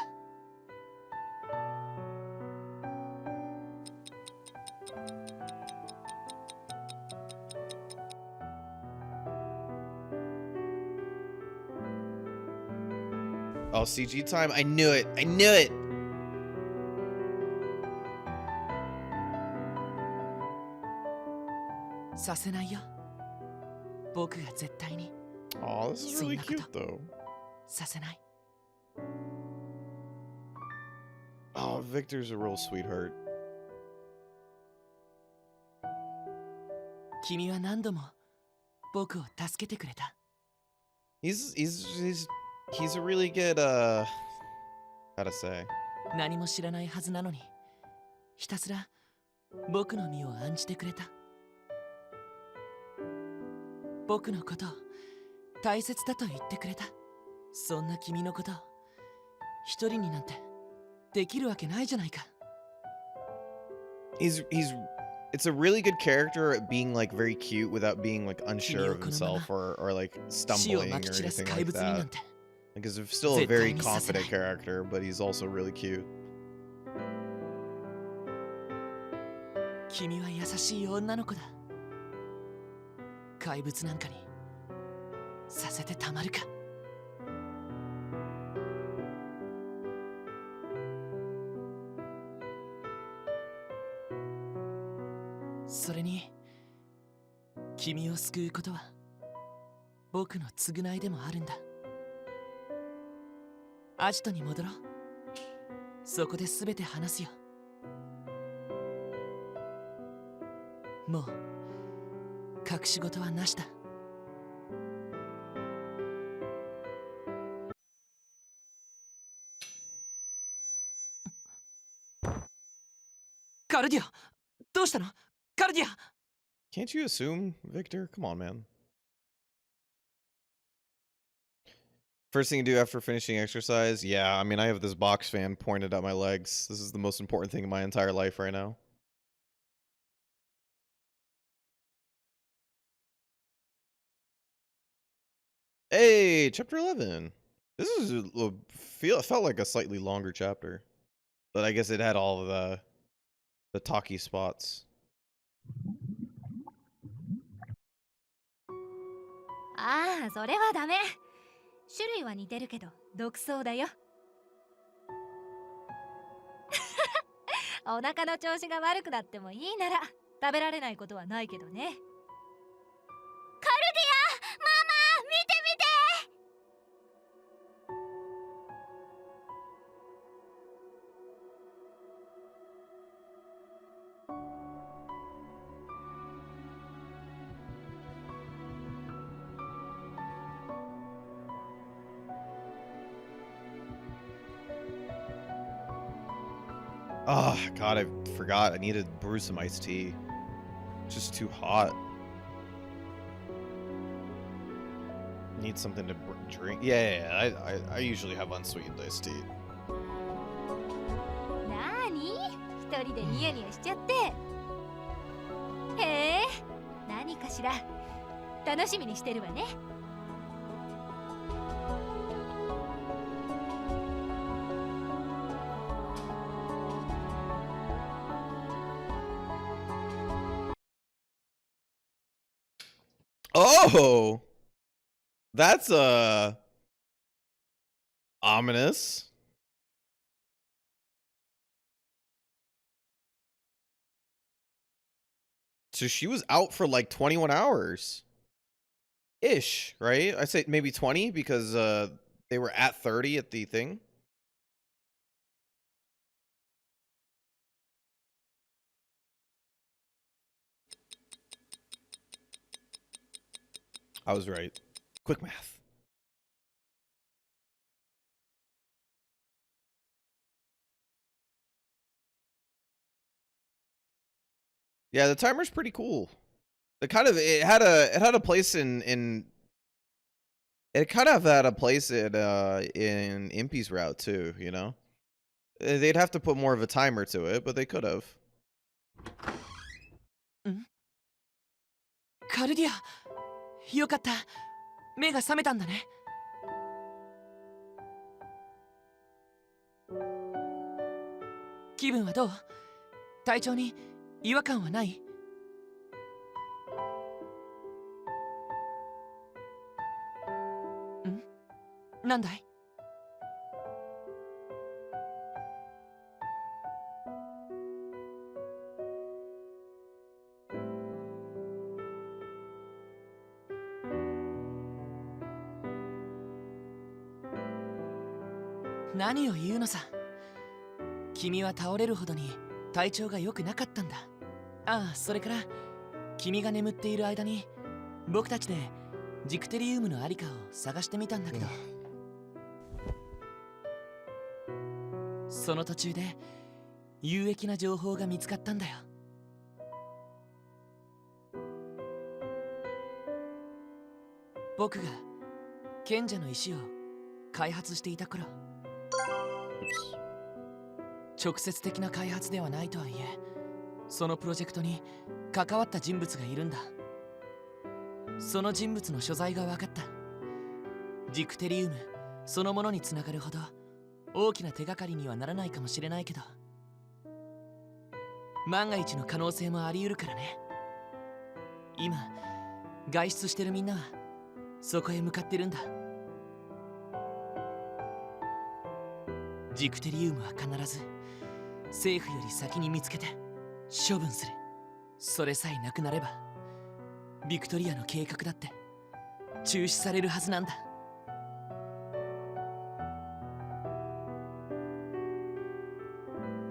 Oh, CG time. I knew it. I knew it.
させないよ。僕が絶対に
Oh, this is really cute though.
させない。
Oh, Victor's a real sweetheart.
君は何度も僕を助けてくれた。
He's a really good how to say.
何も知らないはずなのにひたすら僕の身を案じてくれた。僕のことを大切だと言ってくれた。そんな君のことを一人になんてできるわけないじゃないか。
It's a really good character at being like very cute without being like unsure of himself or like stumbling or anything like that. Like he's still a very confident character, but he's also really cute.
君は優しい女の子だ。怪物なんかにさせてたまるか。それに君を救うことは僕の償いでもあるんだ。アジトに戻ろう。そこで全て話すよ。もう隠し事はなしだ。カルディア、どうしたの？カルディア。
Can't you assume, Victor? Come on, man. First thing to do after finishing exercise? Yeah, I mean, I have this box fan pointed at my legs. This is the most important thing in my entire life right now. Hey, chapter 11. This is felt like a slightly longer chapter, but I guess it had all of the talky spots.
ああ、それはダメ。種類は似てるけど独創だよ。お腹の調子が悪くなってもいいなら食べられないことはないけどね。カルディア、ママ、見て見て。
Oh, God, I forgot. I needed to brew some iced tea. It's just too hot. Need something to drink. Yeah, I usually have unsweetened iced tea.
なーに？一人でニヤニヤしちゃって。へえ、何かしら。楽しみにしてるわね。
Oh, that's ominous. So she was out for like 21 hours ish, right? I say maybe 20 because they were at 30 at the thing. I was right. Quick math. Yeah, the timer's pretty cool. It had a place in it kind of had a place in Impy's route too, you know? They'd have to put more of a timer to it, but they could have.
カルディア、よかった。目が覚めたんだね。気分はどう？体調に違和感はない？なんだい？何を言うのさ。君は倒れるほどに体調が良くなかったんだ。ああ、それから君が眠っている間に僕たちでジクテリウムのありかを探してみたんだけど、その途中で有益な情報が見つかったんだよ。僕が賢者の石を開発していた頃、直接的な開発ではないとはいえ、そのプロジェクトに関わった人物がいるんだ。その人物の所在が分かった。ジクテリウムそのものにつながるほど大きな手がかりにはならないかもしれないけど、万が一の可能性もあり得るからね。今外出してるみんなはそこへ向かってるんだ。ジクテリウムは必ず政府より先に見つけて処分する。それさえなくなればビクトリアの計画だって中止されるはずなんだ。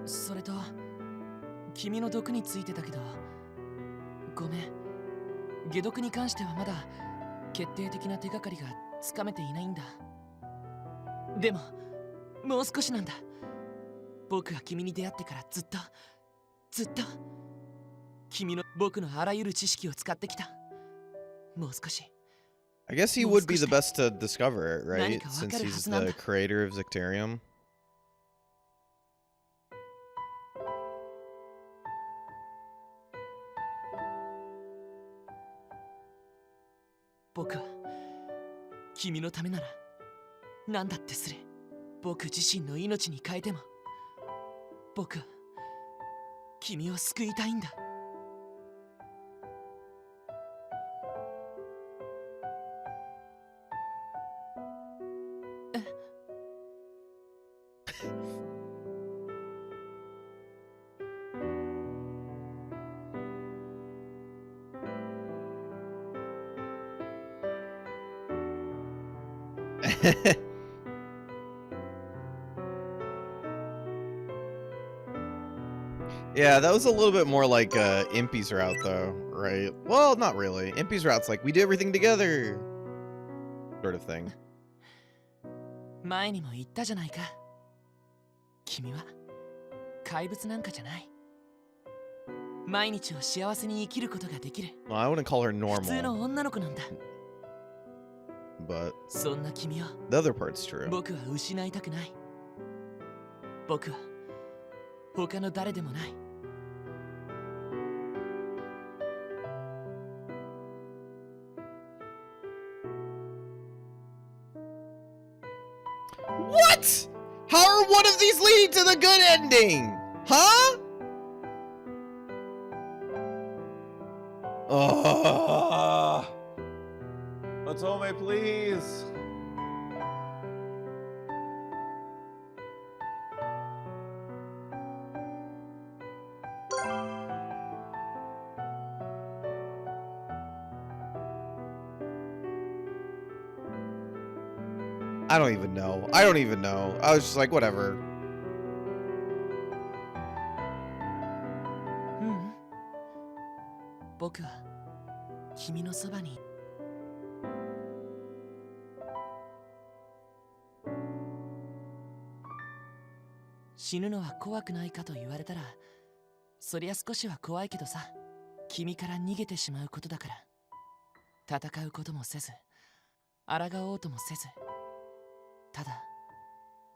それと君の毒についてたけど、ごめん、解毒に関してはまだ決定的な手がかりがつかめていないんだ。でももう少しなんだ。僕が君に出会ってからずっと僕のあらゆる知識を使ってきた。もう少し。
I guess he would be the best to discover it, right? Since he's the creator of Zicterium.
僕は君のためならなんだってする。僕自身の命に変えても、僕は君を救いたいんだ。
Yeah, that was a little bit more like Impy's route, though, right? Well, not really. Impy's route's like, we do everything together, sort of thing.
前にも言ったじゃないか。君は怪物なんかじゃない。毎日を幸せに生きることができる。
Well, I wouldn't call her
普通
normal,
の女の子なんだ。
but
そんな君を
the other part's true.
僕は失いたくない。僕は他の誰でもない。
What? How are one of these leading to the good ending? Huh? Otome, please. I don't even know. I don't even know. I was just like, whatever.
ううん。僕は君のそばに。死ぬのは怖くないかと言われたら、そりゃ少しは怖いけどさ、君から逃げてしまうことだから。戦うこともせず、抗おうともせず、ただ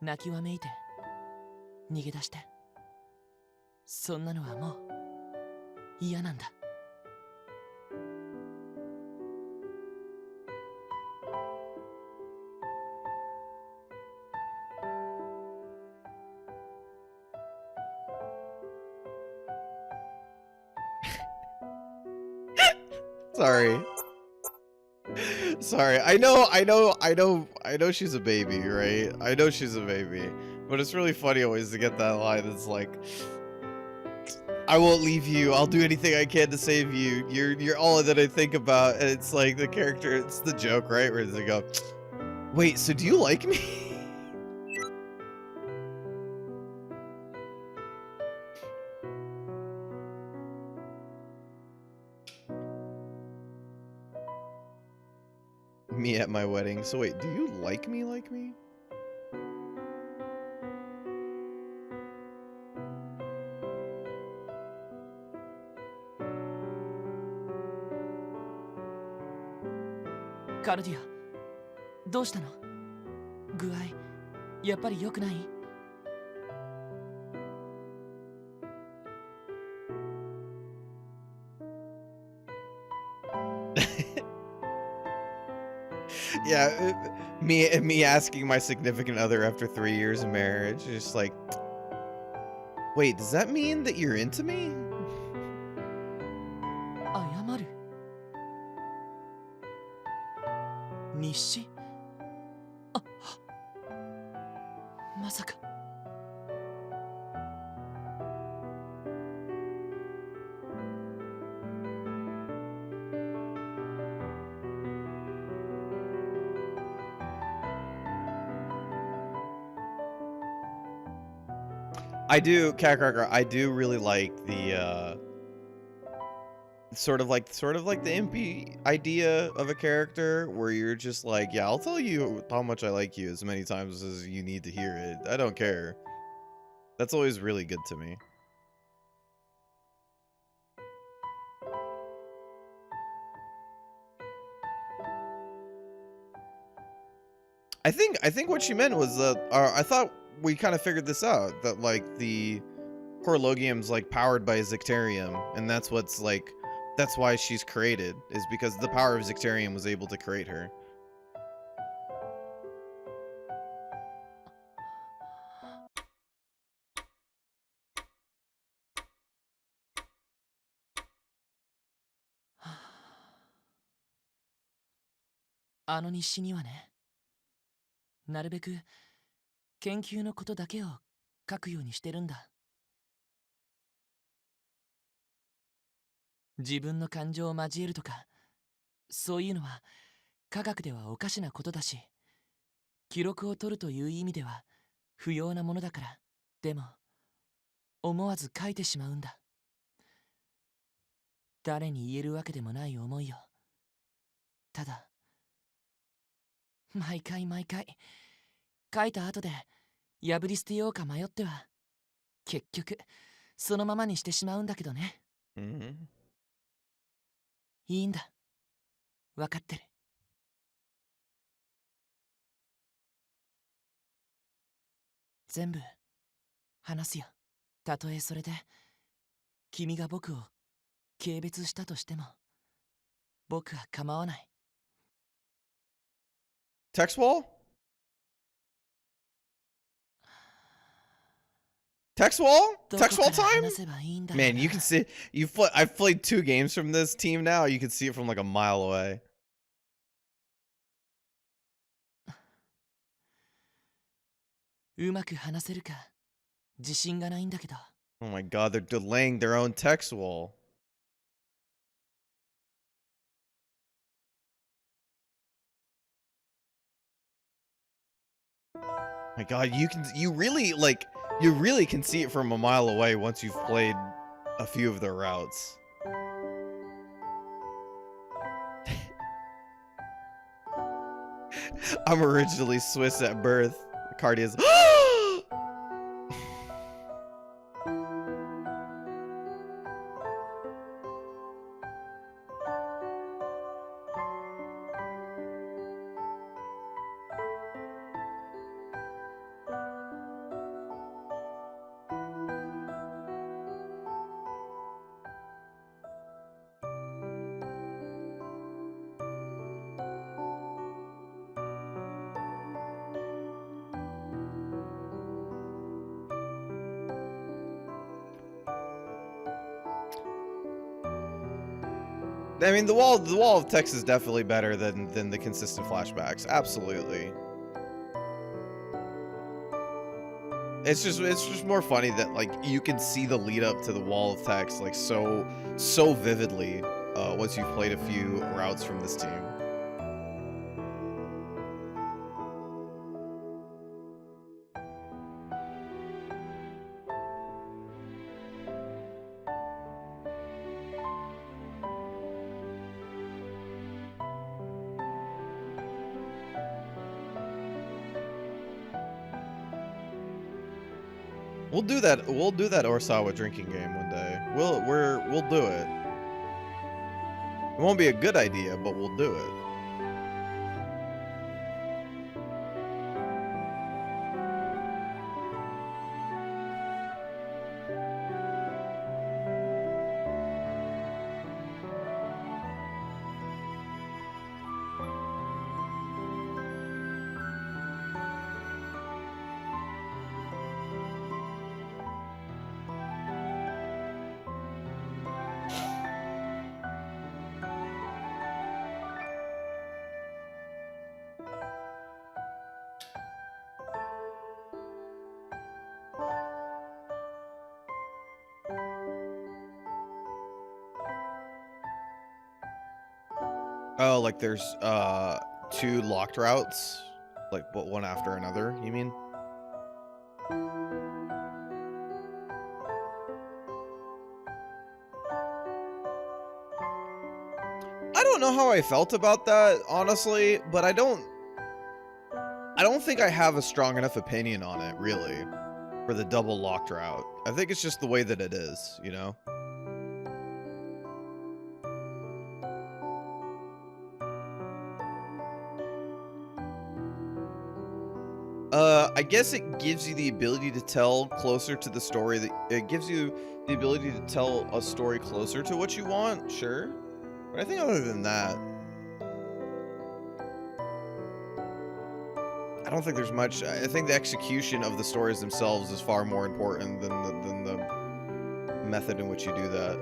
泣きわめいて逃げ出して、そんなのはもう嫌なんだ。
Sorry. Sorry. I know she's a baby, right? I know she's a baby. But it's really funny always to get that line. It's like, I won't leave you. I'll do anything I can to save you. You're all that I think about. And it's like the character, it's the joke, right? Where they go, wait, so do you like me? Me at my wedding. So wait, do you like me like me?
カルディア、どうしたの？具合、やっぱり良くない？
Yeah, me asking my significant other after 3 years of marriage, just like, wait, does that mean that you're into me?
謝る。日誌？あ、まさか。
I do, Cat Cracker, I do really like the sort of like the impy idea of a character where you're just like, yeah, I'll tell you how much I like you as many times as you need to hear it. I don't care. That's always really good to me. I think what she meant was that I thought we kind of figured this out, that like the Horologium's like powered by Zicterium, and that's what's like, that's why she's created, is because the power of Zicterium was able to create her.
あの日誌にはね、なるべく研究のことだけを書くようにしてるんだ。自分の感情を交えるとか、そういうのは科学ではおかしなことだし、記録を取るという意味では不要なものだから。でも思わず書いてしまうんだ。誰に言えるわけでもない思いを。ただ毎回書いた後で破り捨てようか迷っては結局そのままにしてしまうんだけどね。
Mm-hmm.
いいんだ、分かってる。全部話すよ。たとえそれで君が僕を軽蔑したとしても僕は構わない。
Text wall? Text wall?
ど
Text
こ
wall
から話
time?
せばいいんだろうな。
Man, you can see I've played 2 games from this team now. You can see it from like a mile away.
うまく話せるか自信がないんだけど。
Oh my god, they're delaying their own text wall. My god, you really can see it from a mile away once you've played a few of their routes. I'm originally Swiss at birth. Cardia's I mean, the wall of text is definitely better than the consistent flashbacks. Absolutely. It's just more funny that like you can see the lead up to the wall of text like so vividly once you've played a few routes from this team. We'll do that Orsawa drinking game one day. We'll do it. It won't be a good idea, but we'll do it. Oh, like there's 2 locked routes, like but one after another, you mean? I don't know how I felt about that, honestly, but I don't think I have a strong enough opinion on it, really, for the double locked route. I think it's just the way that it is, you know? I guess it gives you the ability to tell closer to the story that it gives you the ability to tell a story closer to what you want, sure. But I think other than that, I don't think there's much. I think the execution of the stories themselves is far more important than the method in which you do that.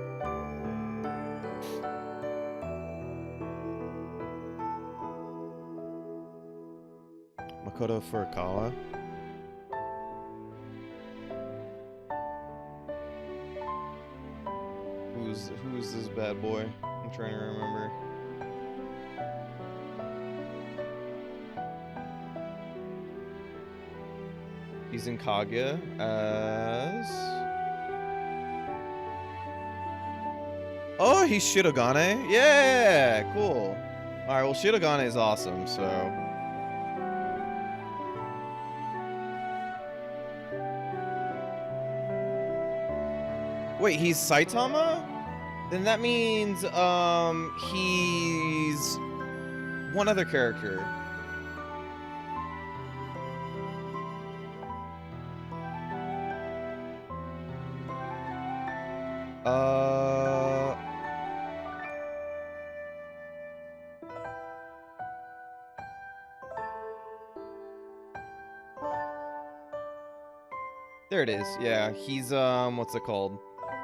Makoto Furukawa. Who's this bad boy? I'm trying to remember. He's in Kaguya as... Oh, he's Shirogane? Yeah, cool. Alright, well, Shirogane is awesome, so... Wait, he's Saitama? Then that means, he's... one other character. There it is. Yeah, he's what's it called?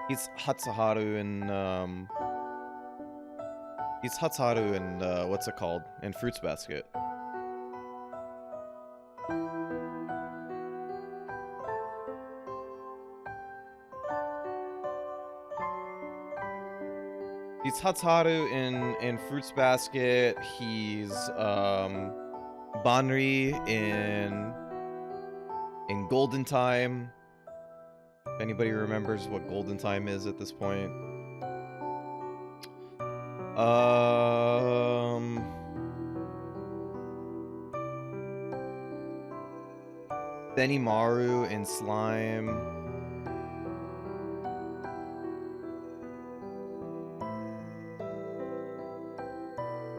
He's Hatsuharu in he's Hatsuharu in what's it called? In Fruits Basket. He's Hatsuharu in Fruits Basket. He's Banri in Golden Time. If anybody remembers what Golden Time is at this point. Benimaru in Slime.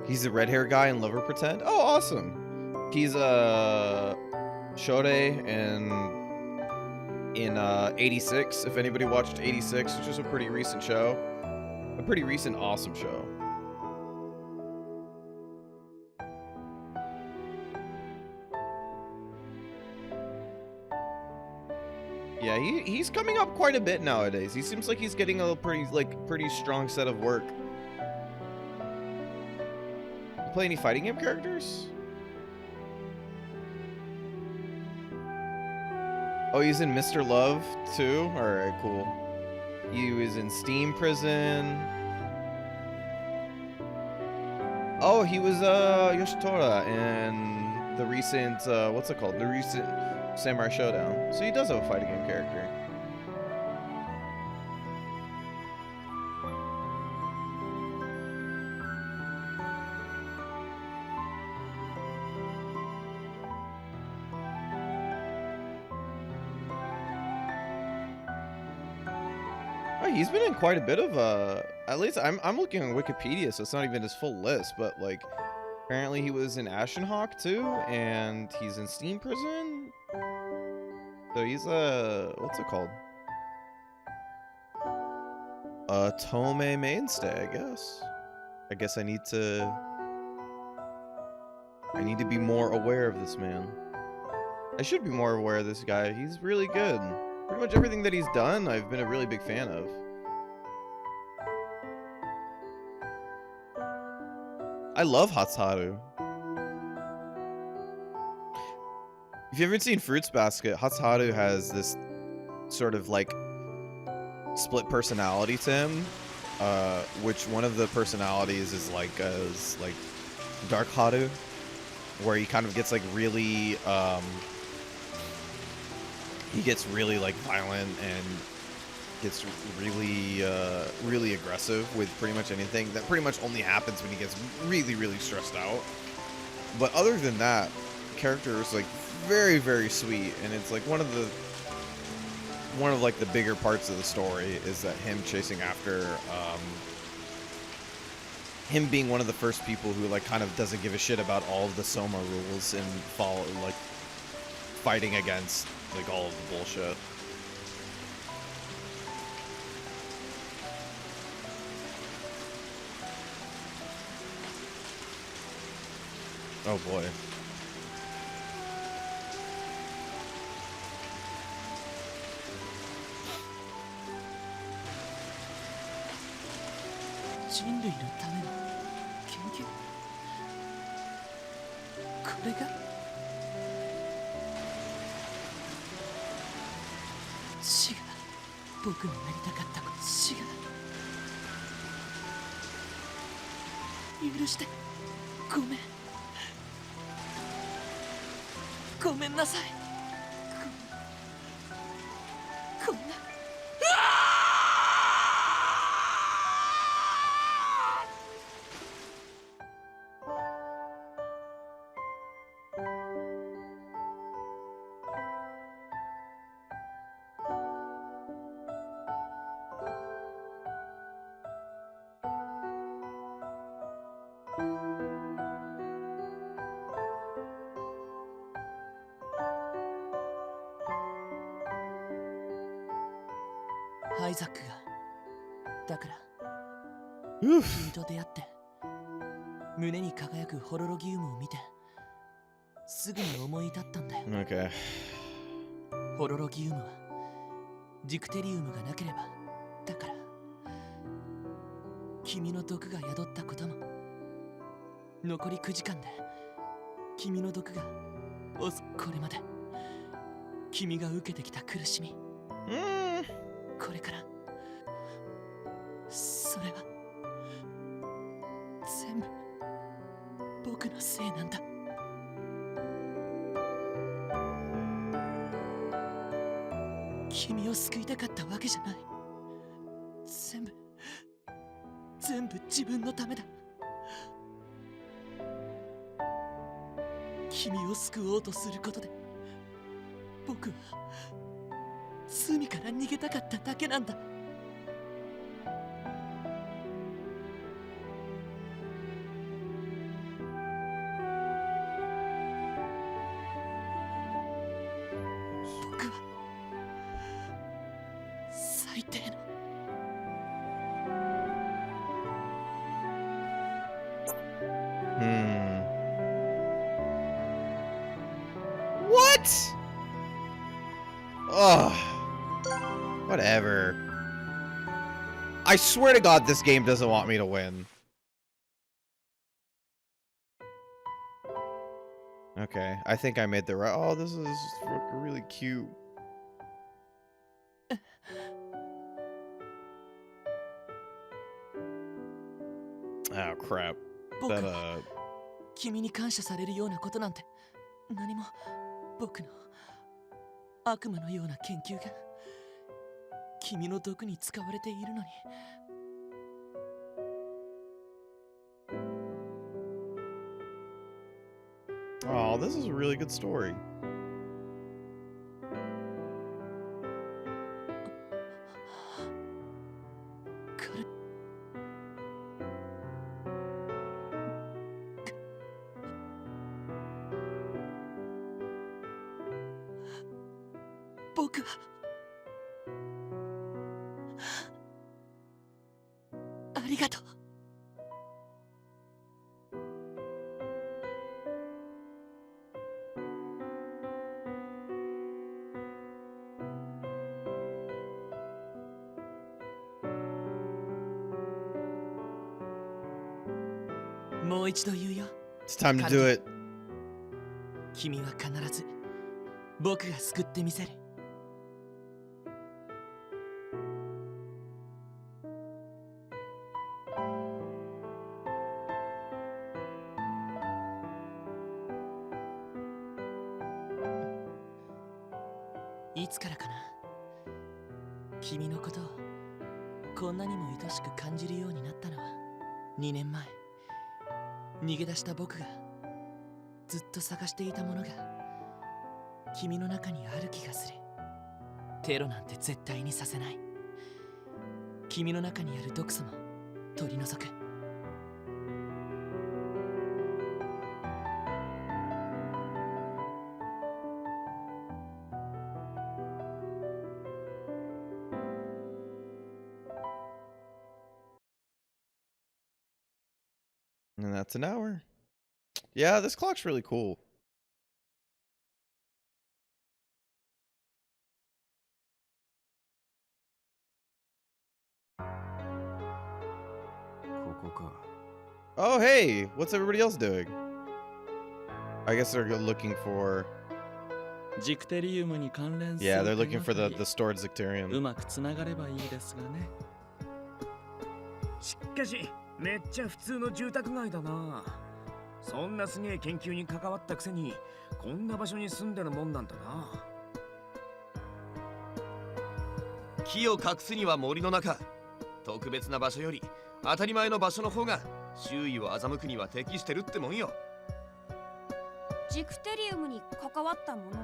He's the red hair guy in Lover Pretend. Oh, awesome. He's Shode in 86, if anybody watched 86, which is a pretty recent show. A pretty recent awesome show. Yeah, he's coming up quite a bit nowadays. He seems like he's getting a pretty strong set of work. You play any fighting game characters? Oh, he's in Mr. Love, too? Alright, cool. He was in Steam Prison. Oh, he was, Yoshitora in the recent, what's it called? The recent Samurai Showdown. So he does have a fighting game character. He's been in quite a bit of at least I'm looking on Wikipedia, so it's not even his full list, but like apparently he was in Ashenhawk too, and he's in Steam Prison. So he's what's it called? A Tome mainstay, I guess. I guess I need to be more aware of this man. I should be more aware of this guy. He's really good. Pretty much everything that he's done, I've been a really big fan of. I love Hatsuharu. If you haven't seen Fruits Basket, Hatsuharu has this sort of like split personality to him, which one of the personalities is like Dark Haru, where he kind of gets like really he gets really like violent and gets really aggressive with pretty much anything. That pretty much only happens when he gets really stressed out. But other than that, the character is like very sweet, and it's like one of like the bigger parts of the story is that him chasing after him being one of the first people who like kind of doesn't give a shit about all of the Soma rules and fighting against like all of the bullshit. Oh boy.
違う。僕のやりたかったこと。違う。許して。ごめん。ごめんなさい。こんな。アイザックが。だから、君と出会って、胸に輝くホロロギウムを見て、すぐに思い立ったんだよ。
Okay.
ホロロギウムは、ジクテリウムがなければ、だから、君の毒が宿ったことも、残り9時間で、君の毒が、これまで、君が受けてきた苦しみ、これから、それは、全部、僕のせいなんだ。君を救いたかったわけじゃない。全部自分のためだ。君を救おうとすることで、僕は罪から逃げたかっただけなんだ。僕は最低の
What? Ugh. Whatever. I swear to God, this game doesn't want me to win. Okay, I think I made the right. Oh, this is really cute. Oh crap.
僕
That
は君に感謝されるようなことなんて何も。僕の悪魔のような研究が君の毒に使われているのに。
Oh, this is a really good story.
僕はありがとう。もう一度言うよ。
It's time to do it.
君は必ず僕が救ってみせる。いつからかな、君のことをこんなにも愛しく感じるようになったのは2年前。逃げ出した僕がずっと探していたものが君の中にある気がする。テロなんて絶対にさせない。君の中にある毒素も取り除く。
And that's an hour. Yeah, this clock's really cool. Oh, hey, what's everybody else doing? I guess they're looking for
ジクテリウムに関連する
Yeah, they're looking
手
for
がか
the
り
stored
う
Zicterium.
まくつながればいいですがね。
しかしめっちゃ普通の住宅街だな。そんなすげえ研究に関わったくせにこんな場所に住んでるもんなんだな。
木を隠すには森の中。特別な場所より当たり前の場所の方が周囲を欺くには適してるってもんよ。
ジクテリウムに関わったものか。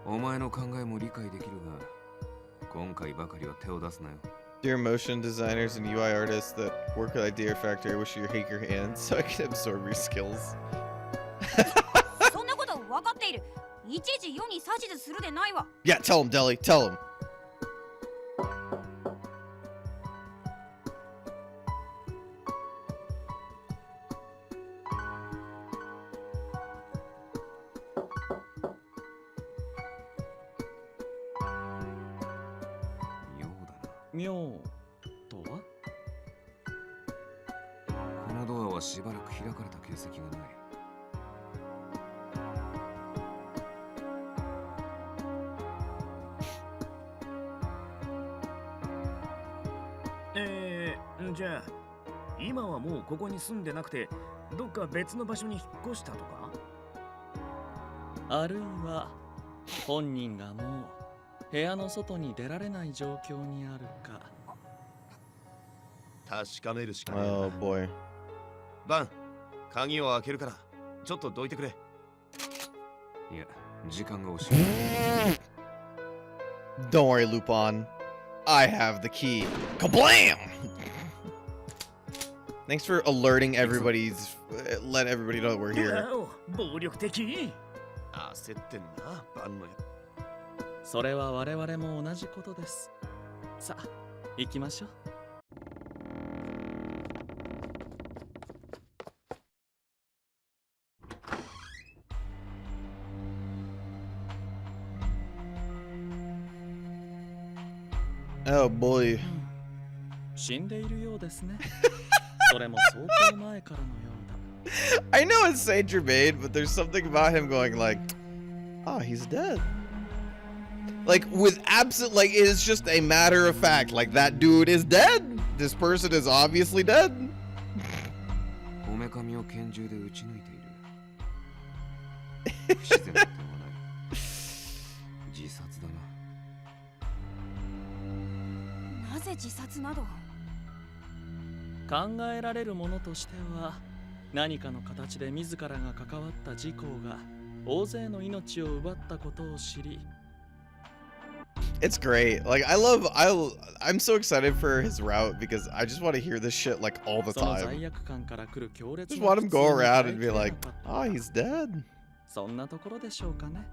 お前の考えも理解できるが、今回ばかりは手を出すなよ。
Dear motion designers and UI artists that work at Idea Factory, I wish you take your hands so I can absorb your skills.
そんなこと分かっている。いちいち世に指図するでないわ。
Yeah, tell him, Deli, tell him.
妙だな。
妙とは？
このドアはしばらく開かれた形跡がない。
じゃあ今はもうここに住んでなくてどっか別の場所に引っ越したとか？
あるいは本人がもう部屋の外に出られない状況にあるか。
確かめるしかないな。
Oh boy.
バン、鍵を開けるからちょっとどいてくれ。
いや、時間が惜しい。
Don't worry, Lupin. I have the key. Kablam! Thanks for alerting everybody's. Let everybody know that we're here.
暴力的。
焦ってんな、バンのや。
それは我々も同じことです。さあ、行きましょう。
Oh boy.
死んでいるようですね。それも相当前からのようだ。
I know it's Saint Germain, but there's something about him going like, oh, he's dead. Like with absent, like it is just a matter of fact. Like that dude is dead. This person is obviously dead.
こめかみを拳銃で撃ち抜いている。不自然な点はない。自殺だな。
なぜ自殺など。
考えられるものとしては、何かの形で自らが関わった事項が大勢の命を奪ったことを知り。
It's great. Like I'm so excited for his route because I just want to hear this shit like all the
その
time.
罪悪感から来る強烈
Just
な
want him
苦
go
痛に
around
耐え
and
き
be
れな
like,
かった
oh, he's dead.
そんなところでしょうかね。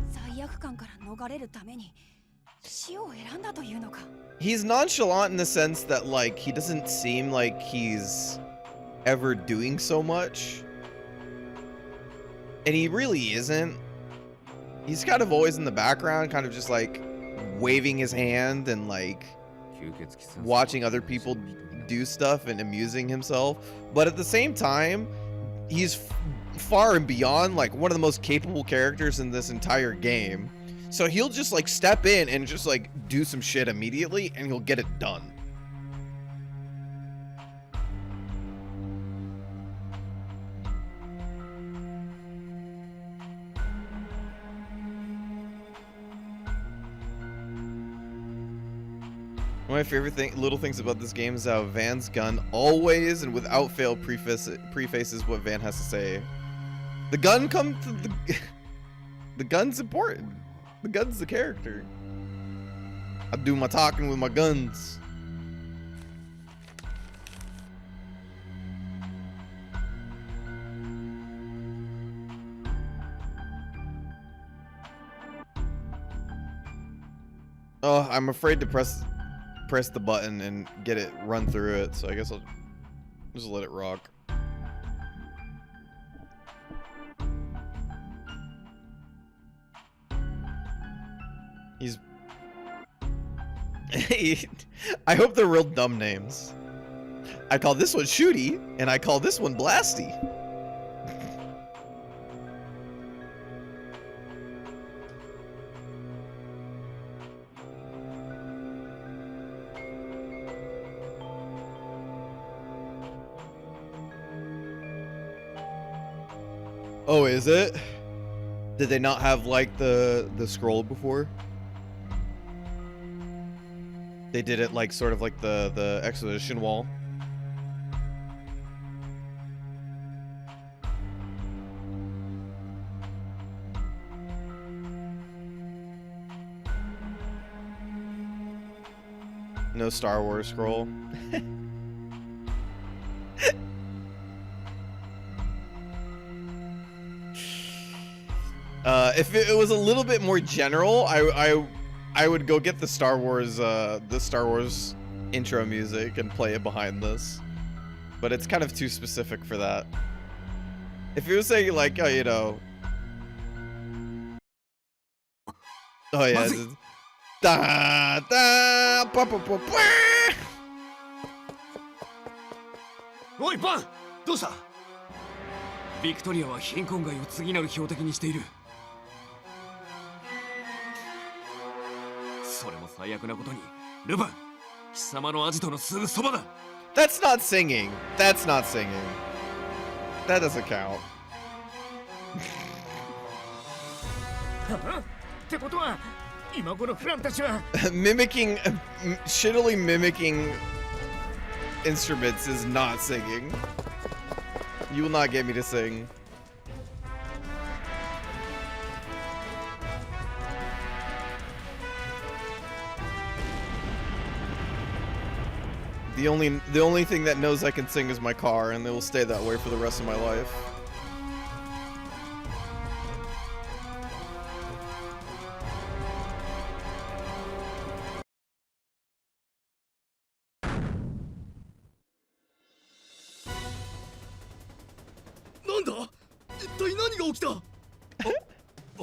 罪悪感から逃れるために死を選んだというのか。
He's nonchalant in the sense that like he doesn't seem like he's ever doing so much. And he really isn't. He's kind of always in the background, kind of just like waving his hand and like watching other people do stuff and amusing himself. But at the same time, he's far and beyond like one of the most capable characters in this entire game. So he'll just like step in and just like do some shit immediately and he'll get it done. One of my favorite little things about this game is how Van's gun always and without fail prefaces what Van has to say. The gun comes to the gun's important. The gun's the character. I do my talking with my guns. Oh, I'm afraid to press the button and get it run through it, so I guess I'll just let it rock. He's I hope they're real dumb names. I call this one Shooty, and I call this one Blasty. Oh, is it? Did they not have like the scroll before? They did it like sort of like the exposition wall. No Star Wars scroll. If it was a little bit more general, I would go get the Star Wars intro music and play it behind this. But it's kind of too specific for that. If you were saying like, you know, oh yeah, it's, da da pa pa pa pa.
おいパン、どうした？
ビクトリアは貧困街を次なる標的にしている。それも最悪なことに、ルパン、貴様のアジトのすぐそばだ。
That's not singing. That's not singing. That doesn't count.
ってことは、今頃フランたちは
Mimicking, shittily mimicking instruments is not singing. You will not get me to sing. The only thing that knows I can sing is my car, and it will stay that way for the rest of my life.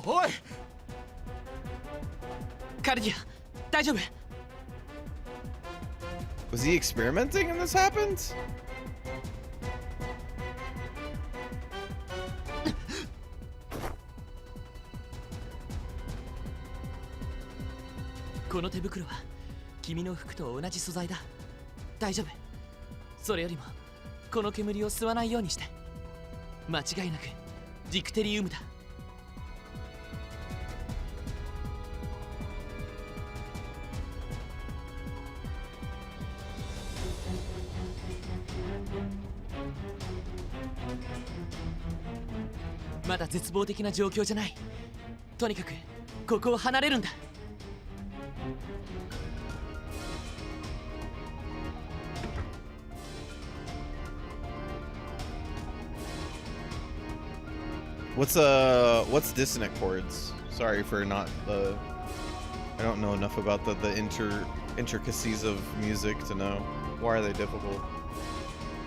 Oi!
カルディア、大丈夫？
Was he experimenting and this happened?
この手袋は君の服と同じ素材だ。大丈夫。それよりもこの煙を吸わないようにして。間違いなくジクテリウムだ。まだ絶望的な状況じゃない。とにかくここを離れるんだ。
What's dissonant chords? Sorry for not I don't know enough about the intricacies of music to know. Why are they difficult?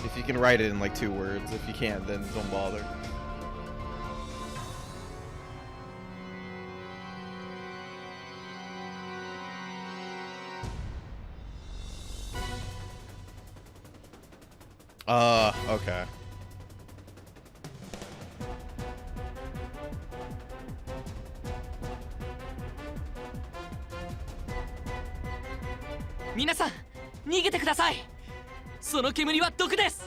If you can write it in like 2 words, if you can't, then don't bother. Okay.
Minasan, 逃げてください。その煙は毒です。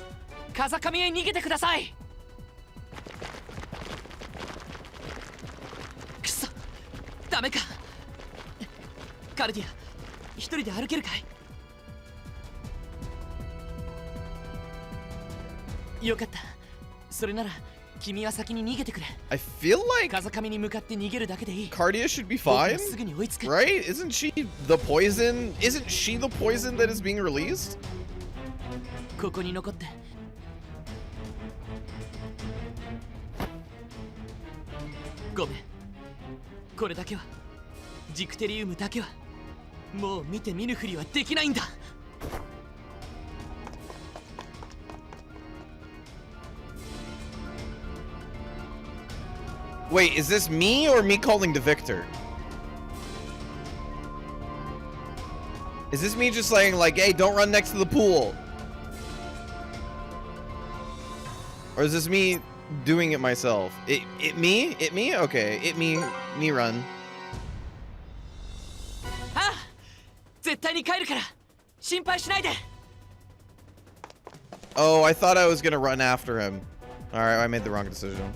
風上へ逃げてください。くそ、ダメか。カルディア、一人で歩けるかい？よかった。それなら君は先に逃げてくれ。
I feel like
風上に向かって逃げるだけでいい。
Cardia should be fine,
すぐに追いつく。
right? Isn't she the poison? Isn't she the poison that is being released?
ここに残って。ごめん。これだけは、ジクテリウムだけは、もう見て見ぬふりはできないんだ。
Wait, is this me or me calling to Victor? Is this me just saying like, hey, don't run next to the pool? Or is this me doing it myself? It me? Okay, me run.
ああ絶対に帰るから心配しないで
Oh, I thought I was gonna run after him. Alright, I made the wrong decision.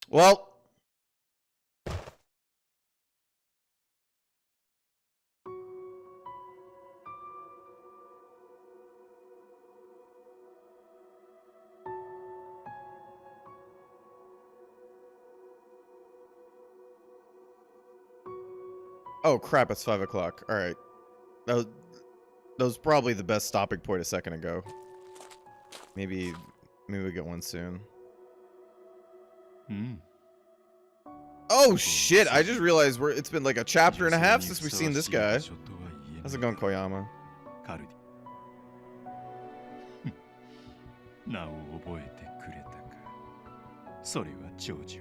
Well. Oh crap, it's 5 o'clock. Alright. That was probably the best stopping point a second ago. Maybe we get one soon. Oh shit, I just realized it's been like a chapter and a half since we've seen this guy. How's it going, Koyama?
名を覚えてくれたか。それは長女。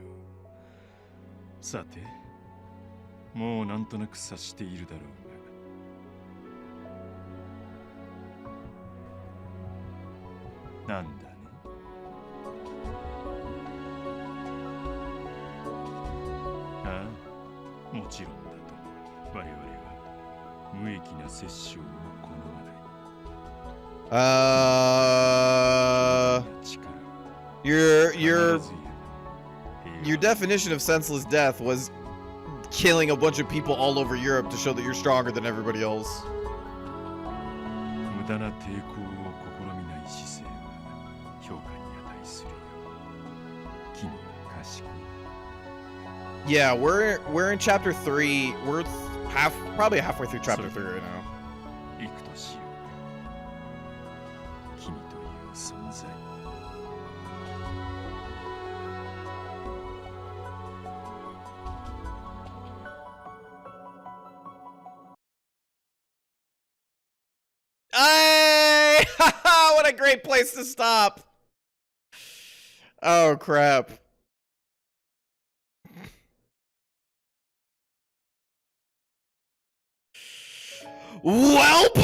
さて、もうなんとなく察しているだろうが。なんだね。ああ、もちろんだと。我々は無益な殺生を好まない。
Your definition of senseless death was killing a bunch of people all over Europe to show that you're stronger than everybody else.
無駄な抵抗を試みない姿勢は評価に値するよ。君は賢い。
Yeah, we're in chapter 3. We're probably halfway through chapter 3 right now.
行くとしよう。君という存在。
Hey! What a great place to stop. Oh crap. Welp!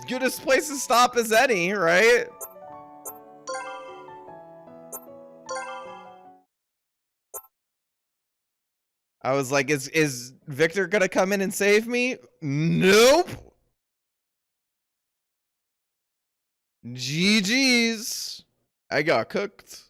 Goodest place to stop as any, right? I was like, is Victor gonna come in and save me? Nope. GG's. I got cooked.